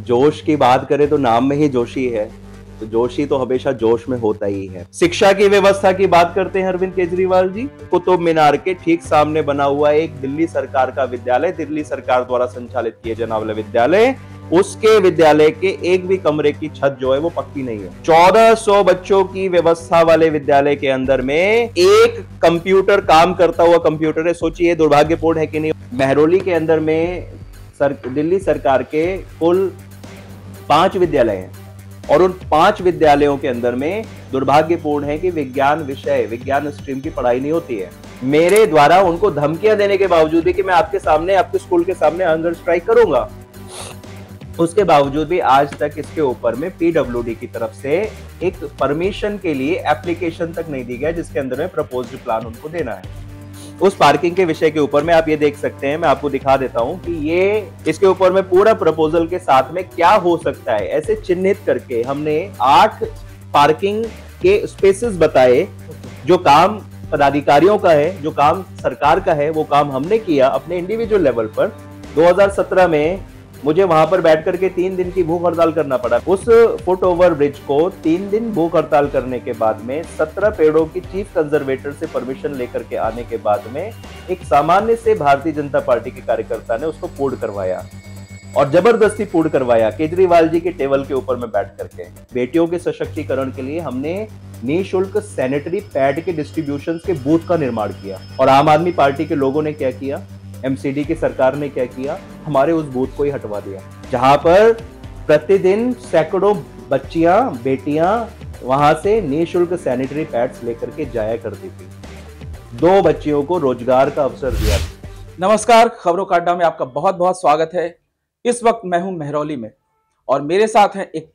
जोश की बात करें तो नाम में ही जोशी है, तो जोशी तो हमेशा जोश में होता ही है। शिक्षा की व्यवस्था की बात करते हैं अरविंद केजरीवाल जी। कुतुब मीनार के ठीक सामने बना हुआ एक दिल्ली सरकार का विद्यालय, दिल्ली सरकार द्वारा संचालित किए जाने वाला विद्यालय, उसके विद्यालय के एक भी कमरे की छत जो है वो पक्की नहीं है। 1400 बच्चों की व्यवस्था वाले विद्यालय के अंदर में एक कंप्यूटर काम करता हुआ कंप्यूटर है। सोचिए दुर्भाग्यपूर्ण है कि नहीं। महरौली के अंदर में दिल्ली सरकार के कुल 5 विद्यालय हैं और उन 5 विद्यालयों के अंदर में दुर्भाग्यपूर्ण है कि विज्ञान विषय, विज्ञान स्ट्रीम की पढ़ाई नहीं होती है। मेरे द्वारा उनको धमकियां देने के बावजूद भी कि मैं आपके सामने, आपके स्कूल के सामने हंगर स्ट्राइक करूंगा, उसके बावजूद भी आज तक इसके ऊपर में पीडब्ल्यूडी की तरफ से एक परमिशन के लिए एप्लीकेशन तक नहीं दी गया, जिसके अंदर में प्रपोज्ड प्लान उनको देना है। उस पार्किंग के विषय के ऊपर में आप ये देख सकते हैं, मैं आपको दिखा देता हूं कि ये इसके ऊपर में पूरा प्रपोजल के साथ में क्या हो सकता है ऐसे चिन्हित करके हमने 8 पार्किंग के स्पेसेस बताए। जो काम पदाधिकारियों का है, जो काम सरकार का है, वो काम हमने किया अपने इंडिविजुअल लेवल पर। 2017 में मुझे वहां पर बैठ करके 3 दिन की भूख हड़ताल करना पड़ा। उस फुट ओवर ब्रिज को 3 दिन भूख हड़ताल करने के बाद में 17 पेड़ों की चीफ कंजर्वेटर से परमिशन लेकर के आने के बाद में एक सामान्य से भारतीय जनता पार्टी के कार्यकर्ता ने उसको पूर्ण करवाया और जबरदस्ती पूर्ण करवाया केजरीवाल जी के टेबल के ऊपर में बैठ करके। बेटियों के सशक्तिकरण के लिए हमने निःशुल्क सैनिटरी पैड के डिस्ट्रीब्यूशन के बूथ का निर्माण किया। और आम आदमी पार्टी के लोगों ने क्या किया, एमसीडी की सरकार ने क्या किया, हमारे उस बूथ को ही हटवा दिया, जहां पर प्रतिदिन सैकड़ों बच्चियां, बेटियां वहां से निःशुल्क सैनिटरी पैड्स लेकर के जाया करती थी। 2 बच्चियों को रोजगार का अवसर दिया। नमस्कार, खबरों का अड्डा में आपका बहुत बहुत स्वागत है। इस वक्त मैं हूं महरौली में और मेरे साथ हैं एक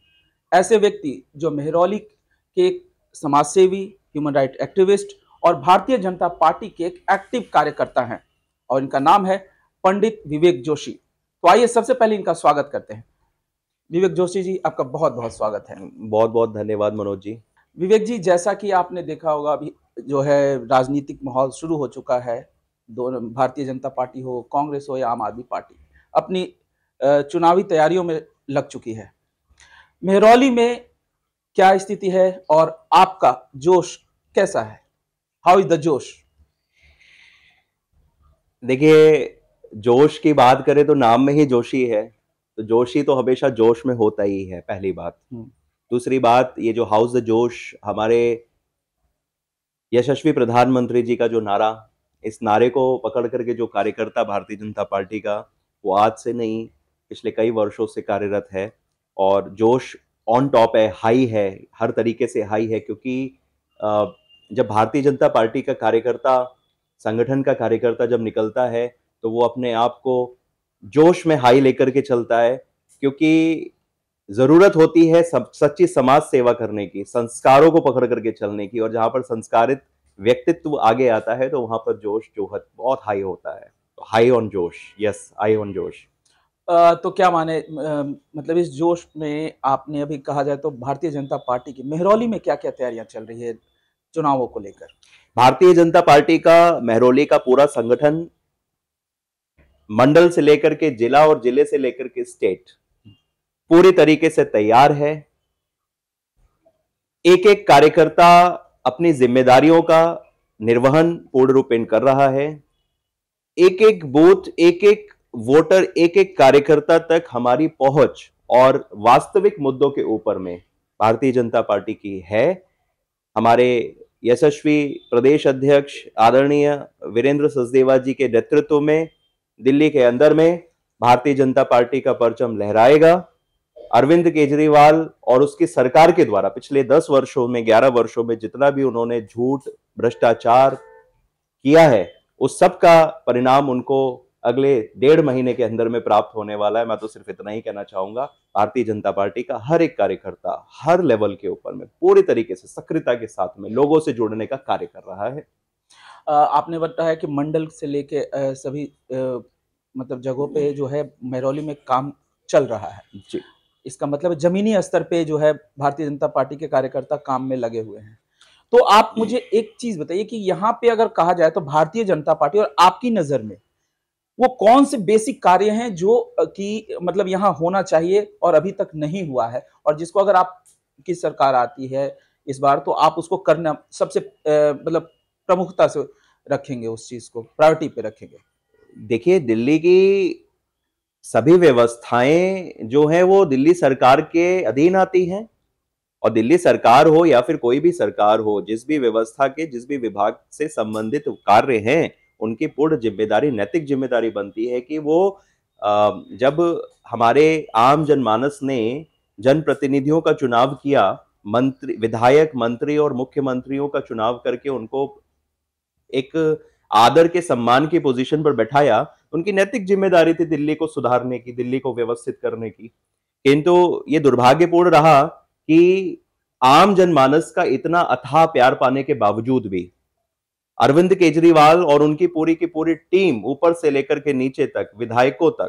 ऐसे व्यक्ति जो महरौली के एक समाजसेवी, ह्यूमन राइट एक्टिविस्ट और भारतीय जनता पार्टी के एक एक्टिव कार्यकर्ता हैं और इनका नाम है पंडित विवेक जोशी। तो आइए सबसे पहले इनका स्वागत करते हैं। विवेक जोशी जी, आपका बहुत बहुत स्वागत है। बहुत बहुत धन्यवाद मनोज जी। विवेक जी, जैसा कि आपने देखा होगा, अभी जो है राजनीतिक माहौल शुरू हो चुका है। दोनों, भारतीय जनता पार्टी हो, कांग्रेस हो या आम आदमी पार्टी, अपनी चुनावी तैयारियों में लग चुकी है। महरौली में क्या स्थिति है और आपका जोश कैसा है? हाउ इज द जोश? देखिए, जोश की बात करें तो नाम में ही जोशी है, तो जोशी तो हमेशा जोश में होता ही है, पहली बात। दूसरी बात, ये जो हाउस द जोश, हमारे यशस्वी प्रधानमंत्री जी का जो नारा, इस नारे को पकड़ करके जो कार्यकर्ता भारतीय जनता पार्टी का, वो आज से नहीं, पिछले कई वर्षों से कार्यरत है और जोश ऑन टॉप है, हाई है, हर तरीके से हाई है। क्योंकि जब भारतीय जनता पार्टी का कार्यकर्ता, संगठन का कार्यकर्ता जब निकलता है तो वो अपने आप को जोश में हाई लेकर के चलता है, क्योंकि जरूरत होती है सच्ची समाज सेवा करने की, संस्कारों को पकड़ करके चलने की। और जहां पर संस्कारित व्यक्तित्व आगे आता है तो वहां पर जोश जो है बहुत हाई होता है। हाई ऑन जोश, यस, हाई ऑन जोश। तो क्या माने, मतलब इस जोश में आपने अभी कहा जाए तो भारतीय जनता पार्टी की महरौली में क्या क्या तैयारियां चल रही है चुनावों को लेकर? भारतीय जनता पार्टी का महरौली का पूरा संगठन, मंडल से लेकर के जिला और जिले से लेकर के स्टेट, पूरी तरीके से तैयार है। एक एक कार्यकर्ता अपनी जिम्मेदारियों का निर्वहन पूर्ण रूपेण कर रहा है। एक एक बूथ, एक एक वोटर, एक एक कार्यकर्ता तक हमारी पहुंच और वास्तविक मुद्दों के ऊपर में भारतीय जनता पार्टी की है। हमारे यशस्वी प्रदेश अध्यक्ष आदरणीय वीरेंद्र सचदेवा जी के नेतृत्व में दिल्ली के अंदर में भारतीय जनता पार्टी का परचम लहराएगा। अरविंद केजरीवाल और उसकी सरकार के द्वारा पिछले 10 वर्षों में, 11 वर्षों में जितना भी उन्होंने झूठ, भ्रष्टाचार किया है, उस सब का परिणाम उनको अगले 1.5 महीने के अंदर में प्राप्त होने वाला है। मैं तो सिर्फ इतना ही कहना चाहूंगा, भारतीय जनता पार्टी का हर एक कार्यकर्ता हर लेवल के ऊपर में पूरी तरीके से सक्रियता के साथ में लोगों से जुड़ने का कार्य कर रहा है। आपने बताया कि मंडल से लेके सभी मतलब जगहों पे जो है महरौली में काम चल रहा है जी। इसका मतलब जमीनी स्तर पे जो है भारतीय जनता पार्टी के कार्यकर्ता काम में लगे हुए हैं। तो आप मुझे एक चीज बताइए कि यहाँ पे अगर कहा जाए तो भारतीय जनता पार्टी और आपकी नजर में वो कौन से बेसिक कार्य हैं जो कि मतलब यहाँ होना चाहिए और अभी तक नहीं हुआ है, और जिसको अगर आपकी सरकार आती है इस बार तो आप उसको करना सबसे मतलब प्रमुखता से रखेंगे, उस चीज को प्रायोरिटी पे रखेंगे? देखिए, दिल्ली की सभी व्यवस्थाएं जो हैं वो दिल्ली सरकार के अधीन आती हैं, और दिल्ली सरकार हो या फिर कोई भी सरकार हो, जिस भी व्यवस्था के जिस भी विभाग से संबंधित कार्य हैं, उनकी पूर्ण जिम्मेदारी, नैतिक जिम्मेदारी बनती है कि वो जब हमारे आम जनमानस ने जनप्रतिनिधियों का चुनाव किया, मंत्री, विधायक, मंत्री और मुख्यमंत्रियों का चुनाव करके उनको एक आदर के सम्मान की पोजीशन पर बैठाया, उनकी नैतिक जिम्मेदारी थी दिल्ली को सुधारने की, दिल्ली को व्यवस्थित करने की। किंतु ये दुर्भाग्यपूर्ण रहा कि आम जनमानस का इतना अथाह प्यार पाने के बावजूद भी अरविंद केजरीवाल और उनकी पूरी की पूरी टीम ऊपर से लेकर के नीचे तक, विधायकों तक,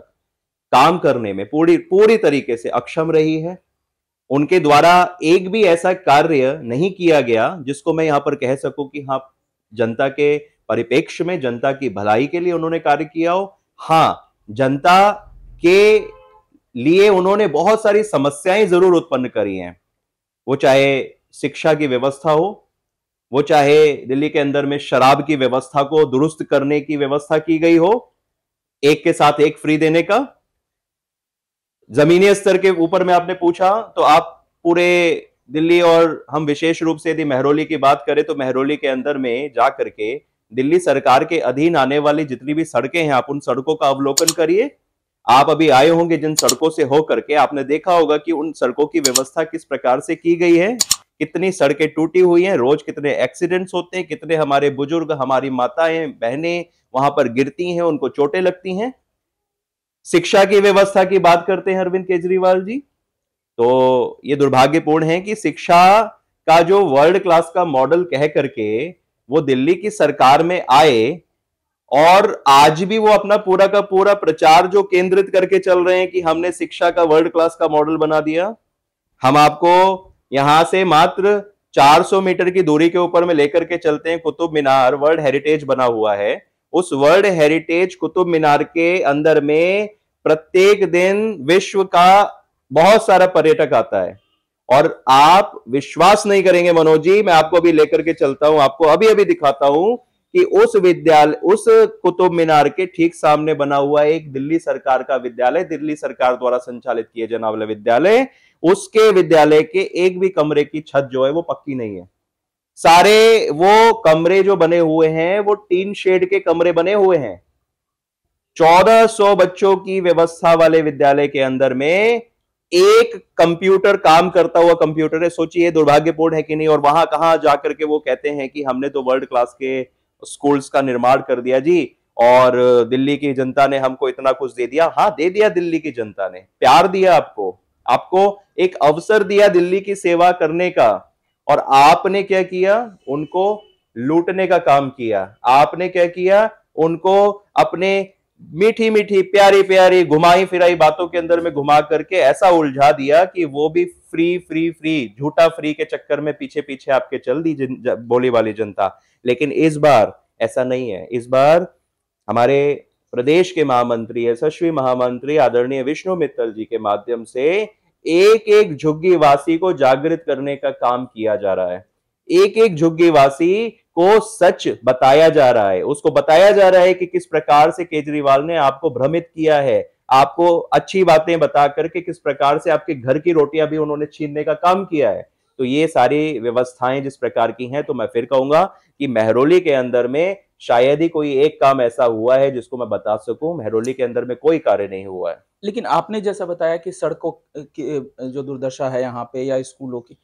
काम करने में पूरी पूरी तरीके से अक्षम रही है। उनके द्वारा एक भी ऐसा कार्य नहीं किया गया जिसको मैं यहां पर कह सकूं कि हाँ, जनता के परिप्रेक्ष्य में, जनता की भलाई के लिए उन्होंने कार्य किया हो। हाँ, जनता के लिए उन्होंने बहुत सारी समस्याएं जरूर उत्पन्न करी हैं, वो चाहे शिक्षा की व्यवस्था हो, वो चाहे दिल्ली के अंदर में शराब की व्यवस्था को दुरुस्त करने की व्यवस्था की गई हो, एक के साथ एक फ्री देने का। जमीनी स्तर के ऊपर में आपने पूछा तो आप पूरे दिल्ली, और हम विशेष रूप से यदि मेहरौली की बात करें तो मेहरौली के अंदर में जाकर के दिल्ली सरकार के अधीन आने वाली जितनी भी सड़कें हैं, आप उन सड़कों का अवलोकन करिए। आप अभी आए होंगे जिन सड़कों से होकर के, आपने देखा होगा कि उन सड़कों की व्यवस्था किस प्रकार से की गई है, कितनी सड़कें टूटी हुई हैं, रोज कितने एक्सीडेंट्स होते हैं, कितने हमारे बुजुर्ग, हमारी माताएं बहनें वहां पर गिरती हैं, उनको चोटें लगती हैं। शिक्षा की व्यवस्था की बात करते हैं अरविंद केजरीवाल जी, तो ये दुर्भाग्यपूर्ण है कि शिक्षा का जो वर्ल्ड क्लास का मॉडल कह करके वो दिल्ली की सरकार में आए, और आज भी वो अपना पूरा का पूरा प्रचार जो केंद्रित करके चल रहे हैं कि हमने शिक्षा का वर्ल्ड क्लास का मॉडल बना दिया। हम आपको यहां से मात्र 400 मीटर की दूरी के ऊपर में लेकर के चलते हैं, कुतुब मीनार वर्ल्ड हेरिटेज बना हुआ है। उस वर्ल्ड हेरिटेज कुतुब मीनार के अंदर में प्रत्येक दिन विश्व का बहुत सारा पर्यटक आता है, और आप विश्वास नहीं करेंगे मनोज जी, मैं आपको अभी लेकर के चलता हूं, आपको अभी अभी दिखाता हूं कि उस विद्यालय, उस कुतुब मीनार के ठीक सामने बना हुआ एक दिल्ली सरकार का विद्यालय, दिल्ली सरकार द्वारा संचालित किए जाने वाला विद्यालय, उसके विद्यालय के एक भी कमरे की छत जो है वो पक्की नहीं है। सारे वो कमरे जो बने हुए हैं वो टीन शेड के कमरे बने हुए हैं। 1400 बच्चों की व्यवस्था वाले विद्यालय के अंदर में एक कंप्यूटर काम करता हुआ कंप्यूटर है। सोचिए दुर्भाग्यपूर्ण है कि नहीं। और वहां कहां जाकर के वो कहते हैं कि हमने तो वर्ल्ड क्लास के स्कूल्स का निर्माण कर दिया जी, और दिल्ली की जनता ने हमको इतना कुछ दे दिया। हाँ, दे दिया, दिल्ली की जनता ने प्यार दिया, आपको एक अवसर दिया दिल्ली की सेवा करने का, और आपने क्या किया? उनको लूटने का काम किया। आपने क्या किया? उनको अपने मीठी मीठी प्यारी प्यारी घुमाई फिराई बातों के अंदर में घुमा करके ऐसा उलझा दिया कि वो भी फ्री फ्री फ्री, झूठा फ्री के चक्कर में पीछे पीछे आपके चल दी बोली वाली जनता। लेकिन इस बार ऐसा नहीं है। इस बार हमारे प्रदेश के महामंत्री, यशस्वी महामंत्री आदरणीय विष्णु मित्तल जी के माध्यम से एक एक झुग्गी वासी को जागृत करने का काम किया जा रहा है। एक एक झुग्गी वासी को सच बताया जा रहा है, उसको बताया जा रहा है कि किस प्रकार से केजरीवाल ने आपको भ्रमित किया है, आपको अच्छी बातें बता करके किस प्रकार से आपके घर की रोटियां भी उन्होंने छीनने का काम किया है। तो ये सारी व्यवस्थाएं जिस प्रकार की हैं, तो मैं फिर कहूंगा कि मेहरौली के अंदर में शायद ही कोई एक काम ऐसा हुआ है जिसको मैं बता सकूं। मेहरौली के अंदर में कोई कार्य नहीं हुआ है। लेकिन आपने जैसा बताया कि सड़कों की जो दुर्दशा है यहाँ पे या स्कूलों की,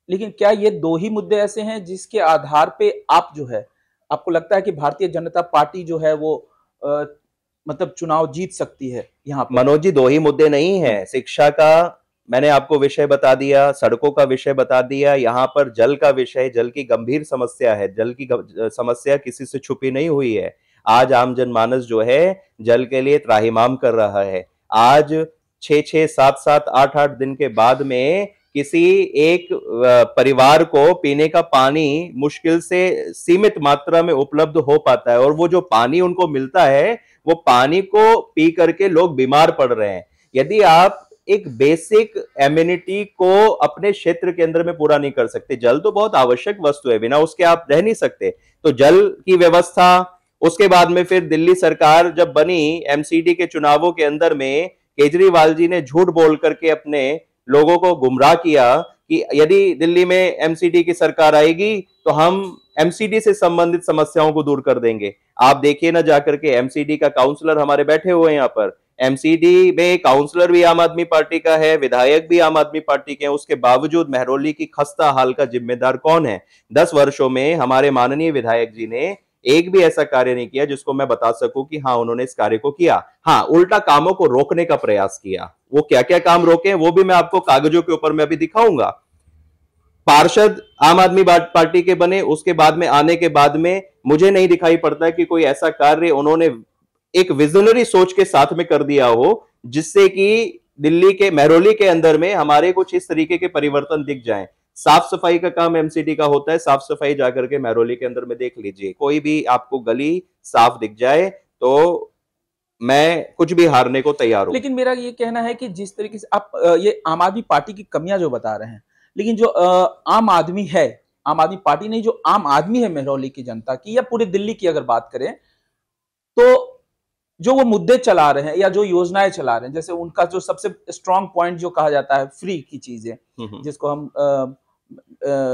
लेकिन क्या ये दो ही मुद्दे ऐसे हैं जिसके आधार पे आप जो है, आपको लगता है कि भारतीय जनता पार्टी जो है वो मतलब चुनाव जीत सकती है यहाँ पे? मनोज जी, दो ही मुद्दे नहीं है। शिक्षा का मैंने आपको विषय बता दिया, सड़कों का विषय बता दिया, यहाँ पर जल का विषय, जल की गंभीर समस्या है। जल की समस्या किसी से छुपी नहीं हुई है। आज आम जनमानस जो है जल के लिए त्राहिमाम कर रहा है। आज 6-6, 7-7, 8-8 दिन के बाद में किसी एक परिवार को पीने का पानी मुश्किल से सीमित मात्रा में उपलब्ध हो पाता है, और वो जो पानी उनको मिलता है वो पानी को पी करके लोग बीमार पड़ रहे हैं। यदि आप एक बेसिक एम्यूनिटी को अपने क्षेत्र के अंदर में पूरा नहीं कर सकते, जल तो बहुत आवश्यक वस्तु है, बिना उसके आप रह नहीं सकते, तो जल की व्यवस्था, उसके बाद में फिर दिल्ली सरकार जब बनी, एमसीडी के चुनावों के अंदर में केजरीवाल जी ने झूठ बोल करके अपने लोगों को गुमराह किया कि यदि दिल्ली में एमसीडी की सरकार आएगी तो हम एमसीडी से संबंधित समस्याओं को दूर कर देंगे। आप देखिए ना जाकर के, एमसीडी का काउंसलर हमारे बैठे हुए हैं यहाँ पर, एमसीडी में काउंसलर भी आम आदमी पार्टी का है, विधायक भी आम आदमी पार्टी के हैं, उसके बावजूद महरौली की खस्ता हाल का जिम्मेदार कौन है? 10 वर्षों में हमारे माननीय विधायक जी ने एक भी ऐसा कार्य नहीं किया जिसको मैं बता सकूं कि हाँ उन्होंने इस कार्य को किया। हाँ, उल्टा कामों को रोकने का प्रयास किया। वो क्या क्या काम रोके वो भी मैं आपको कागजों के ऊपर में अभी दिखाऊंगा। पार्षद आम आदमी पार्टी के बने, उसके बाद में आने के बाद में मुझे नहीं दिखाई पड़ता कि कोई ऐसा कार्य उन्होंने एक विजनरी सोच के साथ में कर दिया हो जिससे कि दिल्ली के महरौली के अंदर में हमारे कुछ इस तरीके के परिवर्तन दिख जाएं। साफ सफाई का काम एमसीडी का होता है, साफ सफाई जाकर के महरौली के अंदर में देख लीजिए, कोई भी आपको गली साफ दिख जाए तो मैं कुछ भी हारने को तैयार हूं। लेकिन मेरा ये कहना है कि जिस तरीके से आप ये आम आदमी पार्टी की कमियां जो बता रहे हैं, लेकिन जो आम आदमी है, आम आदमी पार्टी नहीं, जो आम आदमी है महरौली की जनता की या पूरे दिल्ली की अगर बात करें, तो जो वो मुद्दे चला रहे हैं या जो योजनाएं चला रहे हैं, जैसे उनका जो सबसे स्ट्रांग पॉइंट जो कहा जाता है फ्री की चीजें, जिसको हम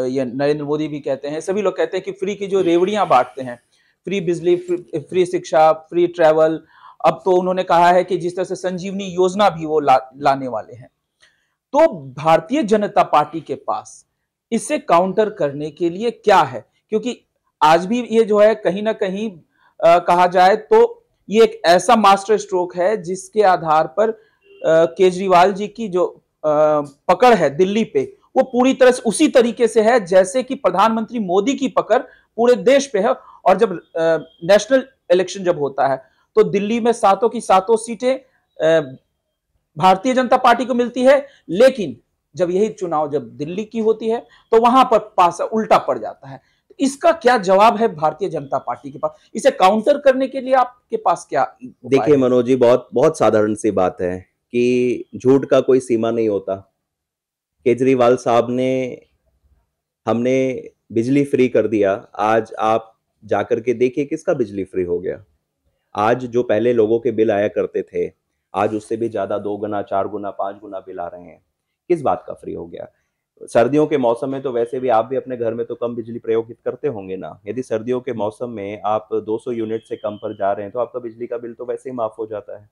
ये नरेंद्र मोदी भी कहते हैं, सभी लोग कहते हैं कि फ्री की जो रेवड़ियां बांटते हैं, फ्री बिजली, फ्री शिक्षा, फ्री ट्रैवल, अब तो उन्होंने कहा है कि जिस तरह से संजीवनी योजना भी वो लाने वाले हैं। तो भारतीय जनता पार्टी के पास इसे काउंटर करने के लिए क्या है? क्योंकि आज भी ये जो है कहीं ना कहीं कहा जाए तो ये एक ऐसा मास्टर स्ट्रोक है जिसके आधार पर केजरीवाल जी की जो पकड़ है दिल्ली पे, वो पूरी तरह से उसी तरीके से है जैसे कि प्रधानमंत्री मोदी की पकड़ पूरे देश पे है। और जब नेशनल इलेक्शन जब होता है तो दिल्ली में सातों की सातों सीटें भारतीय जनता पार्टी को मिलती है, लेकिन जब यही चुनाव जब दिल्ली की होती है तो वहां पर पासा उल्टा पड़ जाता है। इसका क्या जवाब है भारतीय जनता पार्टी के पास? इसे काउंटर करने के लिए आपके पास क्या? देखिए मनोज जी, बहुत बहुत साधारण सी बात है कि झूठ का कोई सीमा नहीं होता। केजरीवाल साहब ने, हमने बिजली फ्री कर दिया, आज आप जाकर के देखिए किसका बिजली फ्री हो गया। आज जो पहले लोगों के बिल आया करते थे, आज उससे भी ज्यादा 2 गुना, 4 गुना, 5 गुना बिल आ रहे हैं। किस बात का फ्री हो गया? सर्दियों के मौसम में तो वैसे भी आप भी अपने घर में तो कम बिजली प्रयोग करते होंगे ना। यदि सर्दियों के मौसम में आप 200 यूनिट से कम पर जा रहे हैं तो आपका बिजली का बिल तो वैसे ही माफ हो जाता है,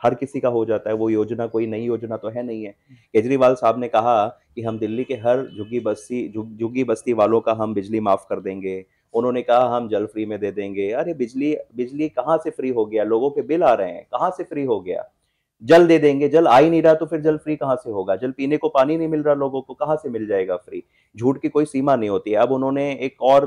हर किसी का हो जाता है। वो योजना कोई नई योजना तो है नहीं है। केजरीवाल साहब ने कहा कि हम दिल्ली के हर झुग्गी बस्ती वालों का हम बिजली माफ कर देंगे। उन्होंने कहा हम जल फ्री में दे देंगे। अरे बिजली बिजली कहाँ से फ्री हो गया? लोगों के बिल आ रहे हैं, कहाँ से फ्री हो गया? जल दे देंगे, जल आ ही नहीं रहा तो फिर जल फ्री कहाँ से होगा? जल पीने को पानी नहीं मिल रहा लोगों को, कहाँ से मिल जाएगा फ्री? झूठ की कोई सीमा नहीं होती है। अब उन्होंने एक और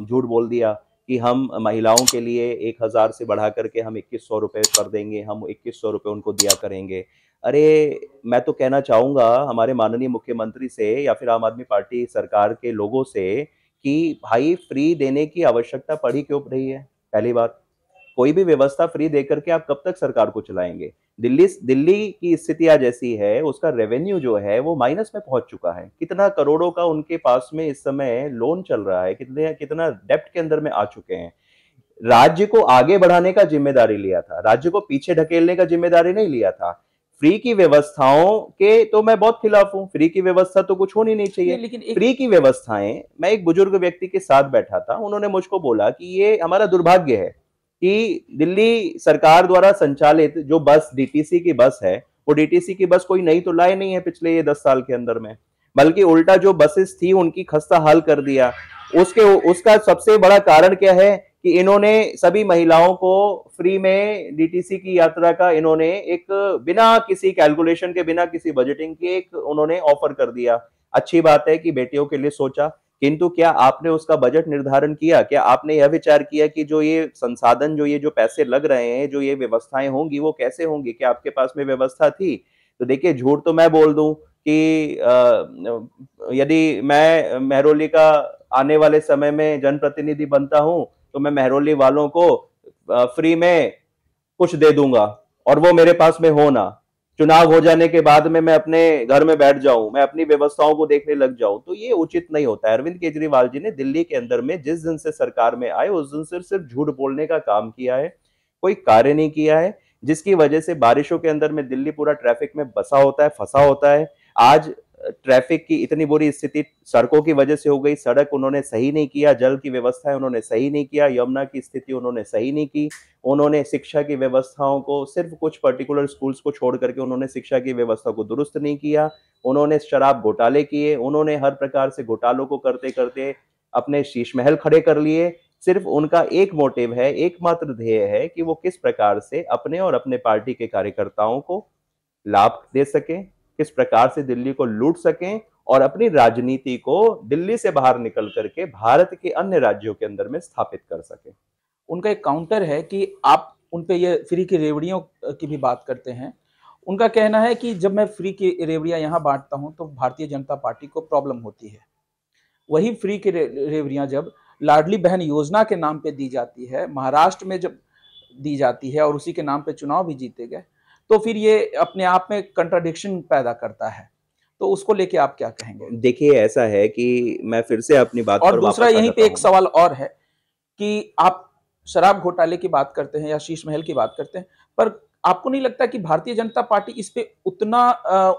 झूठ बोल दिया कि हम महिलाओं के लिए 1000 से बढ़ा करके हम 2100 रुपए कर देंगे, हम 2100 रुपए उनको दिया करेंगे। अरे मैं तो कहना चाहूंगा हमारे माननीय मुख्यमंत्री से या फिर आम आदमी पार्टी सरकार के लोगों से कि भाई फ्री देने की आवश्यकता पड़ी क्यों रही है? पहली बात, कोई भी व्यवस्था फ्री देकर के आप कब तक सरकार को चलाएंगे? दिल्ली की स्थिति आज ऐसी है, उसका रेवेन्यू जो है वो माइनस में पहुंच चुका है। कितना करोड़ों का उनके पास में इस समय लोन चल रहा है, कितना डेप्ट के अंदर में आ चुके हैं। राज्य को आगे बढ़ाने का जिम्मेदारी लिया था, राज्य को पीछे ढकेलने का जिम्मेदारी नहीं लिया था। फ्री की व्यवस्थाओं के तो मैं बहुत खिलाफ हूं, फ्री की व्यवस्था तो कुछ होनी नहीं चाहिए। लेकिन फ्री की व्यवस्थाएं, मैं एक बुजुर्ग व्यक्ति के साथ बैठा था, उन्होंने मुझको बोला कि ये हमारा दुर्भाग्य है कि दिल्ली सरकार द्वारा संचालित जो बस डीटीसी की बस है, वो डीटीसी की बस कोई नई तो लाए नहीं है पिछले ये 10 साल के अंदर में, बल्कि उल्टा जो बसेस थी उनकी खस्ता हाल कर दिया। उसका सबसे बड़ा कारण क्या है कि इन्होंने सभी महिलाओं को फ्री में डीटीसी की यात्रा का इन्होंने एक बिना किसी कैलकुलेशन के, बिना किसी बजटिंग के एक उन्होंने ऑफर कर दिया। अच्छी बात है कि बेटियों के लिए सोचा, किंतु क्या आपने उसका बजट निर्धारण किया? क्या आपने यह विचार किया कि जो ये संसाधन, जो ये जो पैसे लग रहे हैं, जो ये व्यवस्थाएं होंगी वो कैसे होंगी? क्या आपके पास में व्यवस्था थी? तो देखिए, झूठ तो मैं बोल दूं कि यदि मैं महरौली का आने वाले समय में जनप्रतिनिधि बनता हूं तो मैं महरौली वालों को फ्री में कुछ दे दूंगा और वो मेरे पास में हो ना, चुनाव हो जाने के बाद में मैं अपने घर में बैठ जाऊं, मैं अपनी व्यवस्थाओं को देखने लग जाऊं, तो ये उचित नहीं होता है। अरविंद केजरीवाल जी ने दिल्ली के अंदर में जिस दिन से सरकार में आए उस दिन से सिर्फ झूठ बोलने का काम किया है, कोई कार्य नहीं किया है, जिसकी वजह से बारिशों के अंदर में दिल्ली पूरा ट्रैफिक में बसा होता है, फंसा होता है। आज ट्रैफिक की इतनी बुरी स्थिति सड़कों की वजह से हो गई, सड़क उन्होंने सही नहीं किया, जल की व्यवस्था है उन्होंने सही नहीं किया, यमुना की स्थिति उन्होंने सही नहीं की, उन्होंने शिक्षा की व्यवस्थाओं को सिर्फ कुछ पर्टिकुलर स्कूल्स को छोड़ करके उन्होंने शिक्षा की व्यवस्था को दुरुस्त नहीं किया, उन्होंने शराब घोटाले किए, उन्होंने हर प्रकार से घोटालों को करते करते अपने शीश महल खड़े कर लिए। सिर्फ उनका एक मोटिव है, एकमात्र ध्येय है कि वो किस प्रकार से अपने और अपने पार्टी के कार्यकर्ताओं को लाभ दे सकें, किस प्रकार से दिल्ली को लूट सकें और अपनी राजनीति को दिल्ली से बाहर निकल करके भारत के अन्य राज्यों के अंदर में स्थापित कर सकें। उनका एक काउंटर है कि आप उन पे ये फ्री की रेवड़ियों की भी बात करते हैं। उनका कहना है कि जब मैं फ्री की रेवड़ियां यहाँ बांटता हूं तो भारतीय जनता पार्टी को प्रॉब्लम होती है। वही फ्री की रेवड़ियां जब लाडली बहन योजना के नाम पे दी जाती है, महाराष्ट्र में जब दी जाती है और उसी के नाम पे चुनाव भी जीते गए, तो फिर ये अपने आप में कंट्राडिक्शन पैदा करता है। तो उसको लेके आप क्या कहेंगे? देखिए, ऐसा है कि मैं फिर से अपनी बात और पर दूसरा वापस आ यहीं जाता पे एक हूं। सवाल और है कि आप शराब घोटाले की बात करते हैं या शीश महल की बात करते हैं, पर आपको नहीं लगता कि भारतीय जनता पार्टी इस पे उतना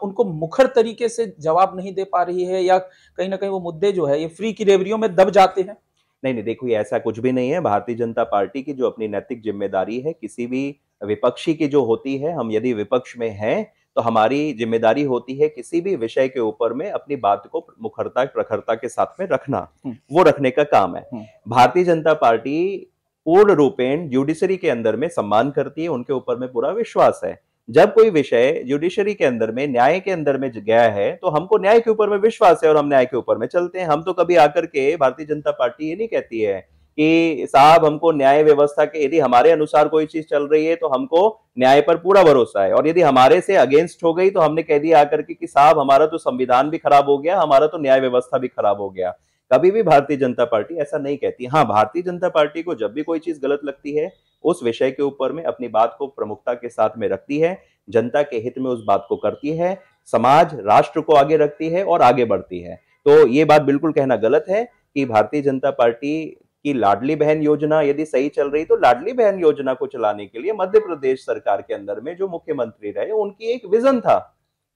उनको मुखर तरीके से जवाब नहीं दे पा रही है, या कहीं ना कहीं वो मुद्दे जो है ये फ्री की रेवड़ियों में दब जाते हैं? नहीं नहीं, देखो, ये ऐसा कुछ भी नहीं है। भारतीय जनता पार्टी की जो अपनी नैतिक जिम्मेदारी है, किसी भी विपक्षी की जो होती है, हम यदि विपक्ष में हैं तो हमारी जिम्मेदारी होती है किसी भी विषय के ऊपर में अपनी बात को मुखरता प्रखरता के साथ में रखना, वो रखने का काम है। भारतीय जनता पार्टी पूर्ण रूपेण जुडिशरी के अंदर में सम्मान करती है, उनके ऊपर में पूरा विश्वास है। जब कोई विषय जुडिशरी के अंदर में, न्याय के अंदर में गया है, तो हमको न्याय के ऊपर में विश्वास है और हम न्याय के ऊपर में चलते हैं। हम तो कभी आकर के भारतीय जनता पार्टी ये नहीं कहती है कि साहब हमको न्याय व्यवस्था के, यदि हमारे अनुसार कोई चीज चल रही है तो हमको न्याय पर पूरा भरोसा है, और यदि हमारे से अगेंस्ट हो गई तो हमने कह दिया आकर के कि साहब हमारा तो संविधान भी खराब हो गया, हमारा तो न्याय व्यवस्था भी खराब हो गया। कभी भी भारतीय जनता पार्टी ऐसा नहीं कहती। हाँ, भारतीय जनता पार्टी को जब भी कोई चीज गलत लगती है, उस विषय के ऊपर में अपनी बात को प्रमुखता के साथ में रखती है, जनता के हित में उस बात को करती है, समाज राष्ट्र को आगे रखती है और आगे बढ़ती है। तो ये बात बिल्कुल कहना गलत है कि भारतीय जनता पार्टी की लाडली बहन योजना यदि सही चल रही, तो लाडली बहन योजना को चलाने के लिए मध्य प्रदेश सरकार के अंदर में जो मुख्यमंत्री रहे, उनकी एक विजन था,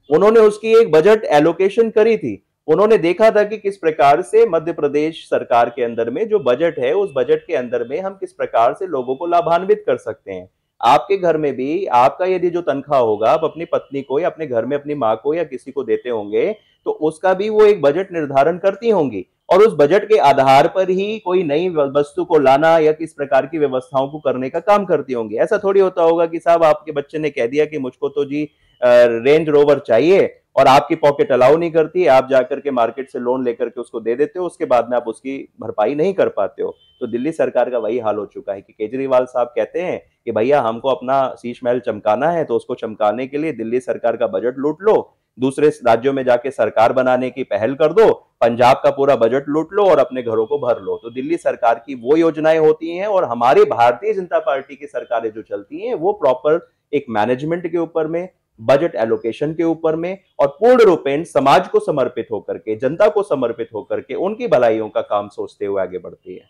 उन्होंने उसकी एक बजट एलोकेशन करी थी। उन्होंने देखा था कि किस प्रकार से मध्य प्रदेश सरकार के अंदर में जो बजट है, उस बजट के अंदर में हम किस प्रकार से लोगों को लाभान्वित कर सकते हैं। आपके घर में भी आपका यदि जो तनख्वाह होगा, आप अपनी पत्नी को या अपने घर में अपनी माँ को या किसी को देते होंगे, तो उसका भी वो एक बजट निर्धारण करती होंगी और उस बजट के आधार पर ही कोई नई वस्तु को लाना या किस प्रकार की व्यवस्थाओं को करने का काम करती होंगी। ऐसा थोड़ी होता होगा कि साहब आपके बच्चे ने कह दिया कि मुझको तो जी रेंज रोवर चाहिए और आपकी पॉकेट अलाउ नहीं करती, आप जाकर के मार्केट से लोन लेकर के उसको दे देते हो, उसके बाद में आप उसकी भरपाई नहीं कर पाते हो। तो दिल्ली सरकार का वही हाल हो चुका है कि केजरीवाल साहब कहते हैं कि भैया हमको अपना शीश महल चमकाना है, तो उसको चमकाने के लिए दिल्ली सरकार का बजट लूट लो, दूसरे राज्यों में जाके सरकार बनाने की पहल कर दो, पंजाब का पूरा बजट लूट लो और अपने घरों को भर लो। तो दिल्ली सरकार की वो योजनाएं होती हैं और हमारी भारतीय जनता पार्टी की सरकारें जो चलती हैं वो प्रॉपर एक मैनेजमेंट के ऊपर में, बजट एलोकेशन के ऊपर में और पूर्ण रूपेण समाज को समर्पित होकर के, जनता को समर्पित होकर के उनकी भलाइयों का काम सोचते हुए आगे बढ़ती है।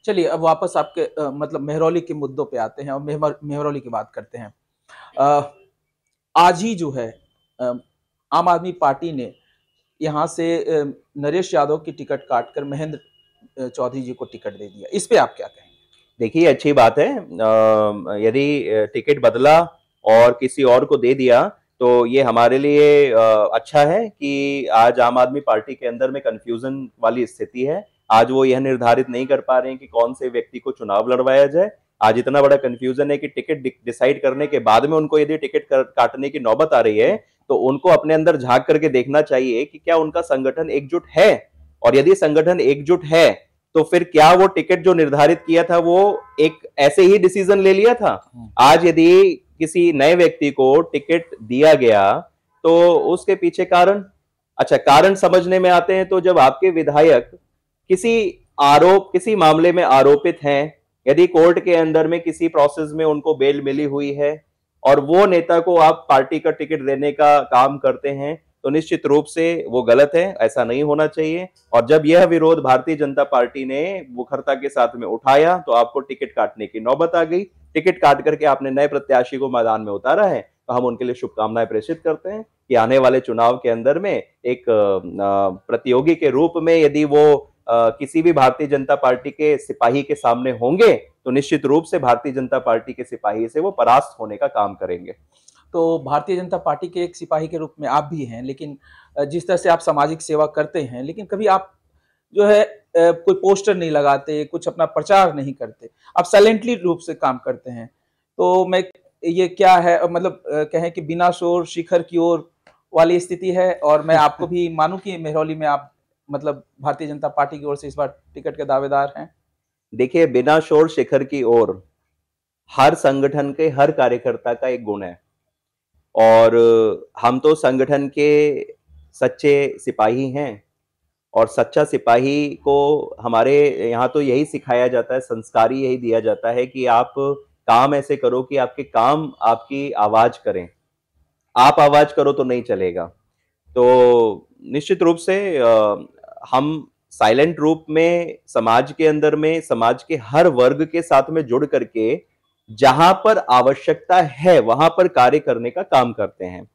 चलिए अब वापस आपके मतलब मेहरौली के मुद्दों पे आते हैं और मेहरौली की बात करते हैं। आज ही जो है आम आदमी पार्टी ने यहाँ से नरेश यादव की टिकट काटकर महेंद्र चौधरी जी को टिकट दे दिया। इस पे आप क्या कहेंगे? देखिए, अच्छी बात है। यदि टिकट बदला और किसी और को दे दिया तो ये हमारे लिए अच्छा है कि आज आम आदमी पार्टी के अंदर में कंफ्यूजन वाली स्थिति है। आज वो यह निर्धारित नहीं कर पा रहे हैं कि कौन से व्यक्ति को चुनाव लड़वाया जाए। आज इतना बड़ा कंफ्यूजन है कि टिकट डिसाइड करने के बाद में उनको यदि टिकट काटने की नौबत आ रही है तो उनको अपने अंदर झांक करके देखना चाहिए कि क्या उनका संगठन एकजुट है, और यदि संगठन एकजुट है तो फिर क्या वो टिकट जो निर्धारित किया था वो एक ऐसे ही डिसीजन ले लिया था। आज यदि किसी नए व्यक्ति को टिकट दिया गया तो उसके पीछे कारण, अच्छा कारण समझने में आते हैं तो जब आपके विधायक किसी मामले में आरोपित हैं यदि कोर्ट के अंदर में किसी प्रोसेस में उनको बेल मिली हुई है और वो नेता को आप पार्टी का टिकट देने का काम करते हैं, तो निश्चित रूप से वो गलत है, ऐसा नहीं होना चाहिए। और जब यह विरोध भारतीय जनता पार्टी ने मुखरता के साथ में उठाया तो आपको टिकट काटने की नौबत आ गई। टिकट काट करके आपने नए प्रत्याशी को मैदान में उतारा है, तो हम उनके लिए शुभकामनाएं प्रेषित करते हैं कि आने वाले चुनाव के अंदर में एक प्रतियोगी के रूप में यदि वो किसी भी भारतीय जनता पार्टी के सिपाही के सामने होंगे, तो निश्चित रूप से भारतीय जनता पार्टी के सिपाही से वो परास्त होने का काम करेंगे। तो भारतीय जनता पार्टी के एक सिपाही के रूप में आप भी हैं, लेकिन जिस तरह से आप सामाजिक सेवा करते हैं, लेकिन कभी आप जो है कोई पोस्टर नहीं लगाते, कुछ अपना प्रचार नहीं करते, आप साइलेंटली रूप से काम करते हैं। तो मैं ये क्या है, मतलब कहें कि बिना शोर शिखर की ओर वाली स्थिति है। और मैं आपको भी मानूं कि मेहरौली में आप मतलब भारतीय जनता पार्टी की ओर से इस बार टिकट के दावेदार हैं। देखिए, बिना शोर शिखर की ओर हर संगठन के हर कार्यकर्ता का एक गुण है, और हम तो संगठन के सच्चे सिपाही हैं। और सच्चा सिपाही को हमारे यहाँ तो यही सिखाया जाता है, संस्कार ही यही दिया जाता है कि आप काम ऐसे करो कि आपके काम आपकी आवाज करें। आप आवाज करो तो नहीं चलेगा। तो निश्चित रूप से हम साइलेंट रूप में समाज के अंदर में समाज के हर वर्ग के साथ में जुड़ करके जहां पर आवश्यकता है वहां पर कार्य करने का काम करते हैं।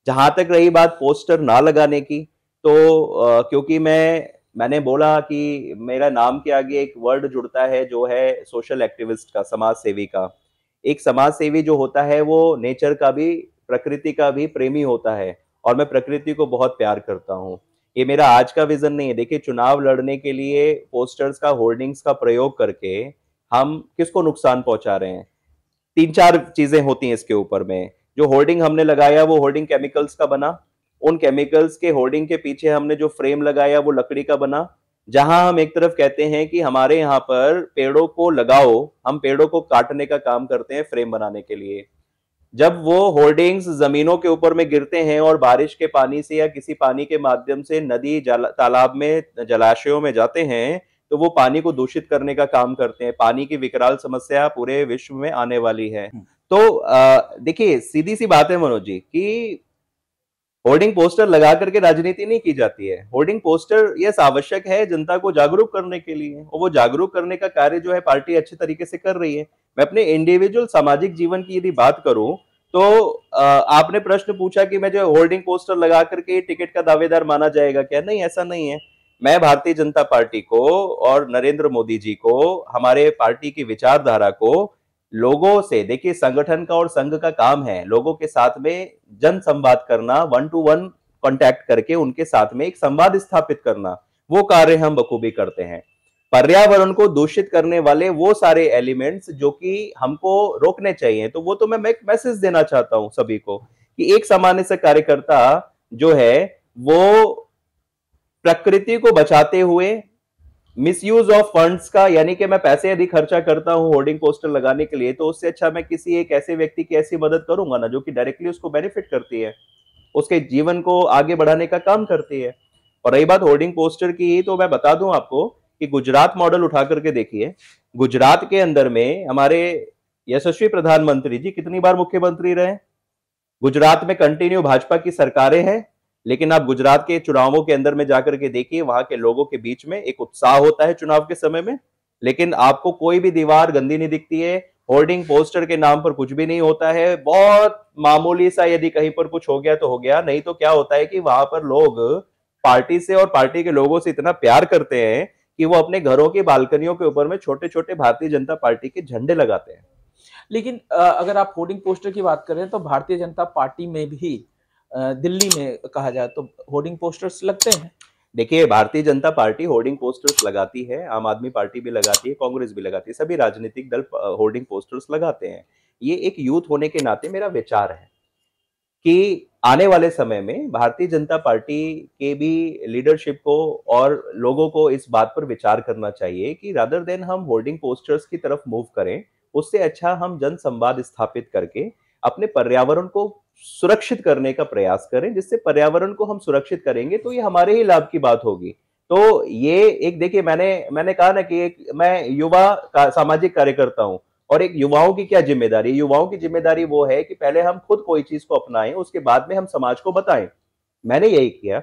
जहां तक रही बात पोस्टर ना लगाने की, तो क्योंकि मैंने बोला कि मेरा नाम के आगे एक वर्ड जुड़ता है जो है सोशल एक्टिविस्ट का, समाज सेवी का। एक समाज सेवी जो होता है वो नेचर का भी, प्रकृति का भी प्रेमी होता है, और मैं प्रकृति को बहुत प्यार करता हूँ। ये मेरा आज का विजन नहीं है। देखिए, चुनाव लड़ने के लिए पोस्टर्स का, होर्डिंग्स का प्रयोग करके हम किसको नुकसान पहुंचा रहे हैं? 3-4 चीजें होती हैं इसके ऊपर में। जो होर्डिंग हमने लगाया वो होर्डिंग केमिकल्स का बना, उन केमिकल्स के होर्डिंग के पीछे हमने जो फ्रेम लगाया वो लकड़ी का बना। जहां हम एक तरफ कहते हैं कि हमारे यहाँ पर पेड़ों को लगाओ, हम पेड़ों को काटने का काम करते हैं फ्रेम बनाने के लिए। जब वो होर्डिंग्स जमीनों के ऊपर में गिरते हैं और बारिश के पानी से या किसी पानी के माध्यम से नदी, तालाब में, जलाशयों में जाते हैं, तो वो पानी को दूषित करने का काम करते हैं। पानी की विकराल समस्या पूरे विश्व में आने वाली है। तो देखिए, सीधी सी बात है मनोज जी कि होर्डिंग पोस्टर लगा करके राजनीति नहीं की जाती है। होर्डिंग पोस्टर यस आवश्यक है जनता को जागरूक करने के लिए, और वो जागरूक करने का कार्य जो है पार्टी अच्छे तरीके से कर रही है। मैं अपने इंडिविजुअल सामाजिक जीवन की यदि बात करूं, तो आपने प्रश्न पूछा कि मैं जो होर्डिंग पोस्टर लगा करके टिकट का दावेदार माना जाएगा क्या? नहीं, ऐसा नहीं है। मैं भारतीय जनता पार्टी को और नरेंद्र मोदी जी को, हमारे पार्टी की विचारधारा को लोगों से, देखिए संगठन का और संघ का काम है लोगों के साथ में जन संवाद करना, 1-to-1 कांटेक्ट करके उनके साथ में एक संवाद स्थापित करना। वो कार्य हम बखूबी करते हैं। पर्यावरण को दूषित करने वाले वो सारे एलिमेंट्स जो कि हमको रोकने चाहिए, तो वो तो मैं एक मैसेज देना चाहता हूं सभी को कि एक सामान्य से कार्यकर्ता जो है वो प्रकृति को बचाते हुए मिसयूज ऑफ फंड्स का, यानी कि मैं पैसे यदि खर्चा करता हूं होर्डिंग पोस्टर लगाने के लिए, तो उससे अच्छा मैं किसी एक ऐसे व्यक्ति की ऐसी मदद करूंगा ना जो कि डायरेक्टली उसको बेनिफिट करती है, उसके जीवन को आगे बढ़ाने का काम करती है। और रही बात होर्डिंग पोस्टर की, तो मैं बता दूं आपको कि गुजरात मॉडल उठा करके देखिए। गुजरात के अंदर में हमारे यशस्वी प्रधानमंत्री जी कितनी बार मुख्यमंत्री रहे? गुजरात में कंटिन्यू भाजपा की सरकारें हैं, लेकिन आप गुजरात के चुनावों के अंदर में जाकर के देखिए, वहां के लोगों के बीच में एक उत्साह होता है चुनाव के समय में, लेकिन आपको कोई भी दीवार गंदी नहीं दिखती है। होर्डिंग पोस्टर के नाम पर कुछ भी नहीं होता है। बहुत मामूली सा यदि कहीं पर कुछ हो गया तो हो गया, नहीं तो क्या होता है कि वहां पर लोग पार्टी से और पार्टी के लोगों से इतना प्यार करते हैं कि वो अपने घरों की बालकनियों के ऊपर में छोटे छोटे भारतीय जनता पार्टी के झंडे लगाते हैं। लेकिन अगर आप होर्डिंग पोस्टर की बात करें तो भारतीय जनता पार्टी में भी दिल्ली में कहा जाए तो होर्डिंग पोस्टर्स लगते हैं। देखिए, Bharatiya Janata party hoarding posters लगाती है, आम आदमी पार्टी भी लगाती है, कांग्रेस भी लगाती है, सभी राजनीतिक दल होर्डिंग पोस्टर्स लगाते हैं। ये एक यूथ होने के नाते मेरा विचार है कि आने वाले समय में भारतीय जनता पार्टी के भी लीडरशिप को और लोगों को इस बात पर विचार करना चाहिए कि रादर देन हम होर्डिंग पोस्टर्स की तरफ मूव करें, उससे अच्छा हम जन संवाद स्थापित करके अपने पर्यावरण को सुरक्षित करने का प्रयास करें। जिससे पर्यावरण को हम सुरक्षित करेंगे तो ये हमारे ही लाभ की बात होगी। तो ये एक देखिए, मैंने कहा ना कि एक मैं सामाजिक कार्यकर्ता हूं, और एक युवाओं की क्या जिम्मेदारी, युवाओं की जिम्मेदारी वो है कि पहले हम खुद कोई चीज को अपनाएं, उसके बाद में हम समाज को बताएं। मैंने यही किया।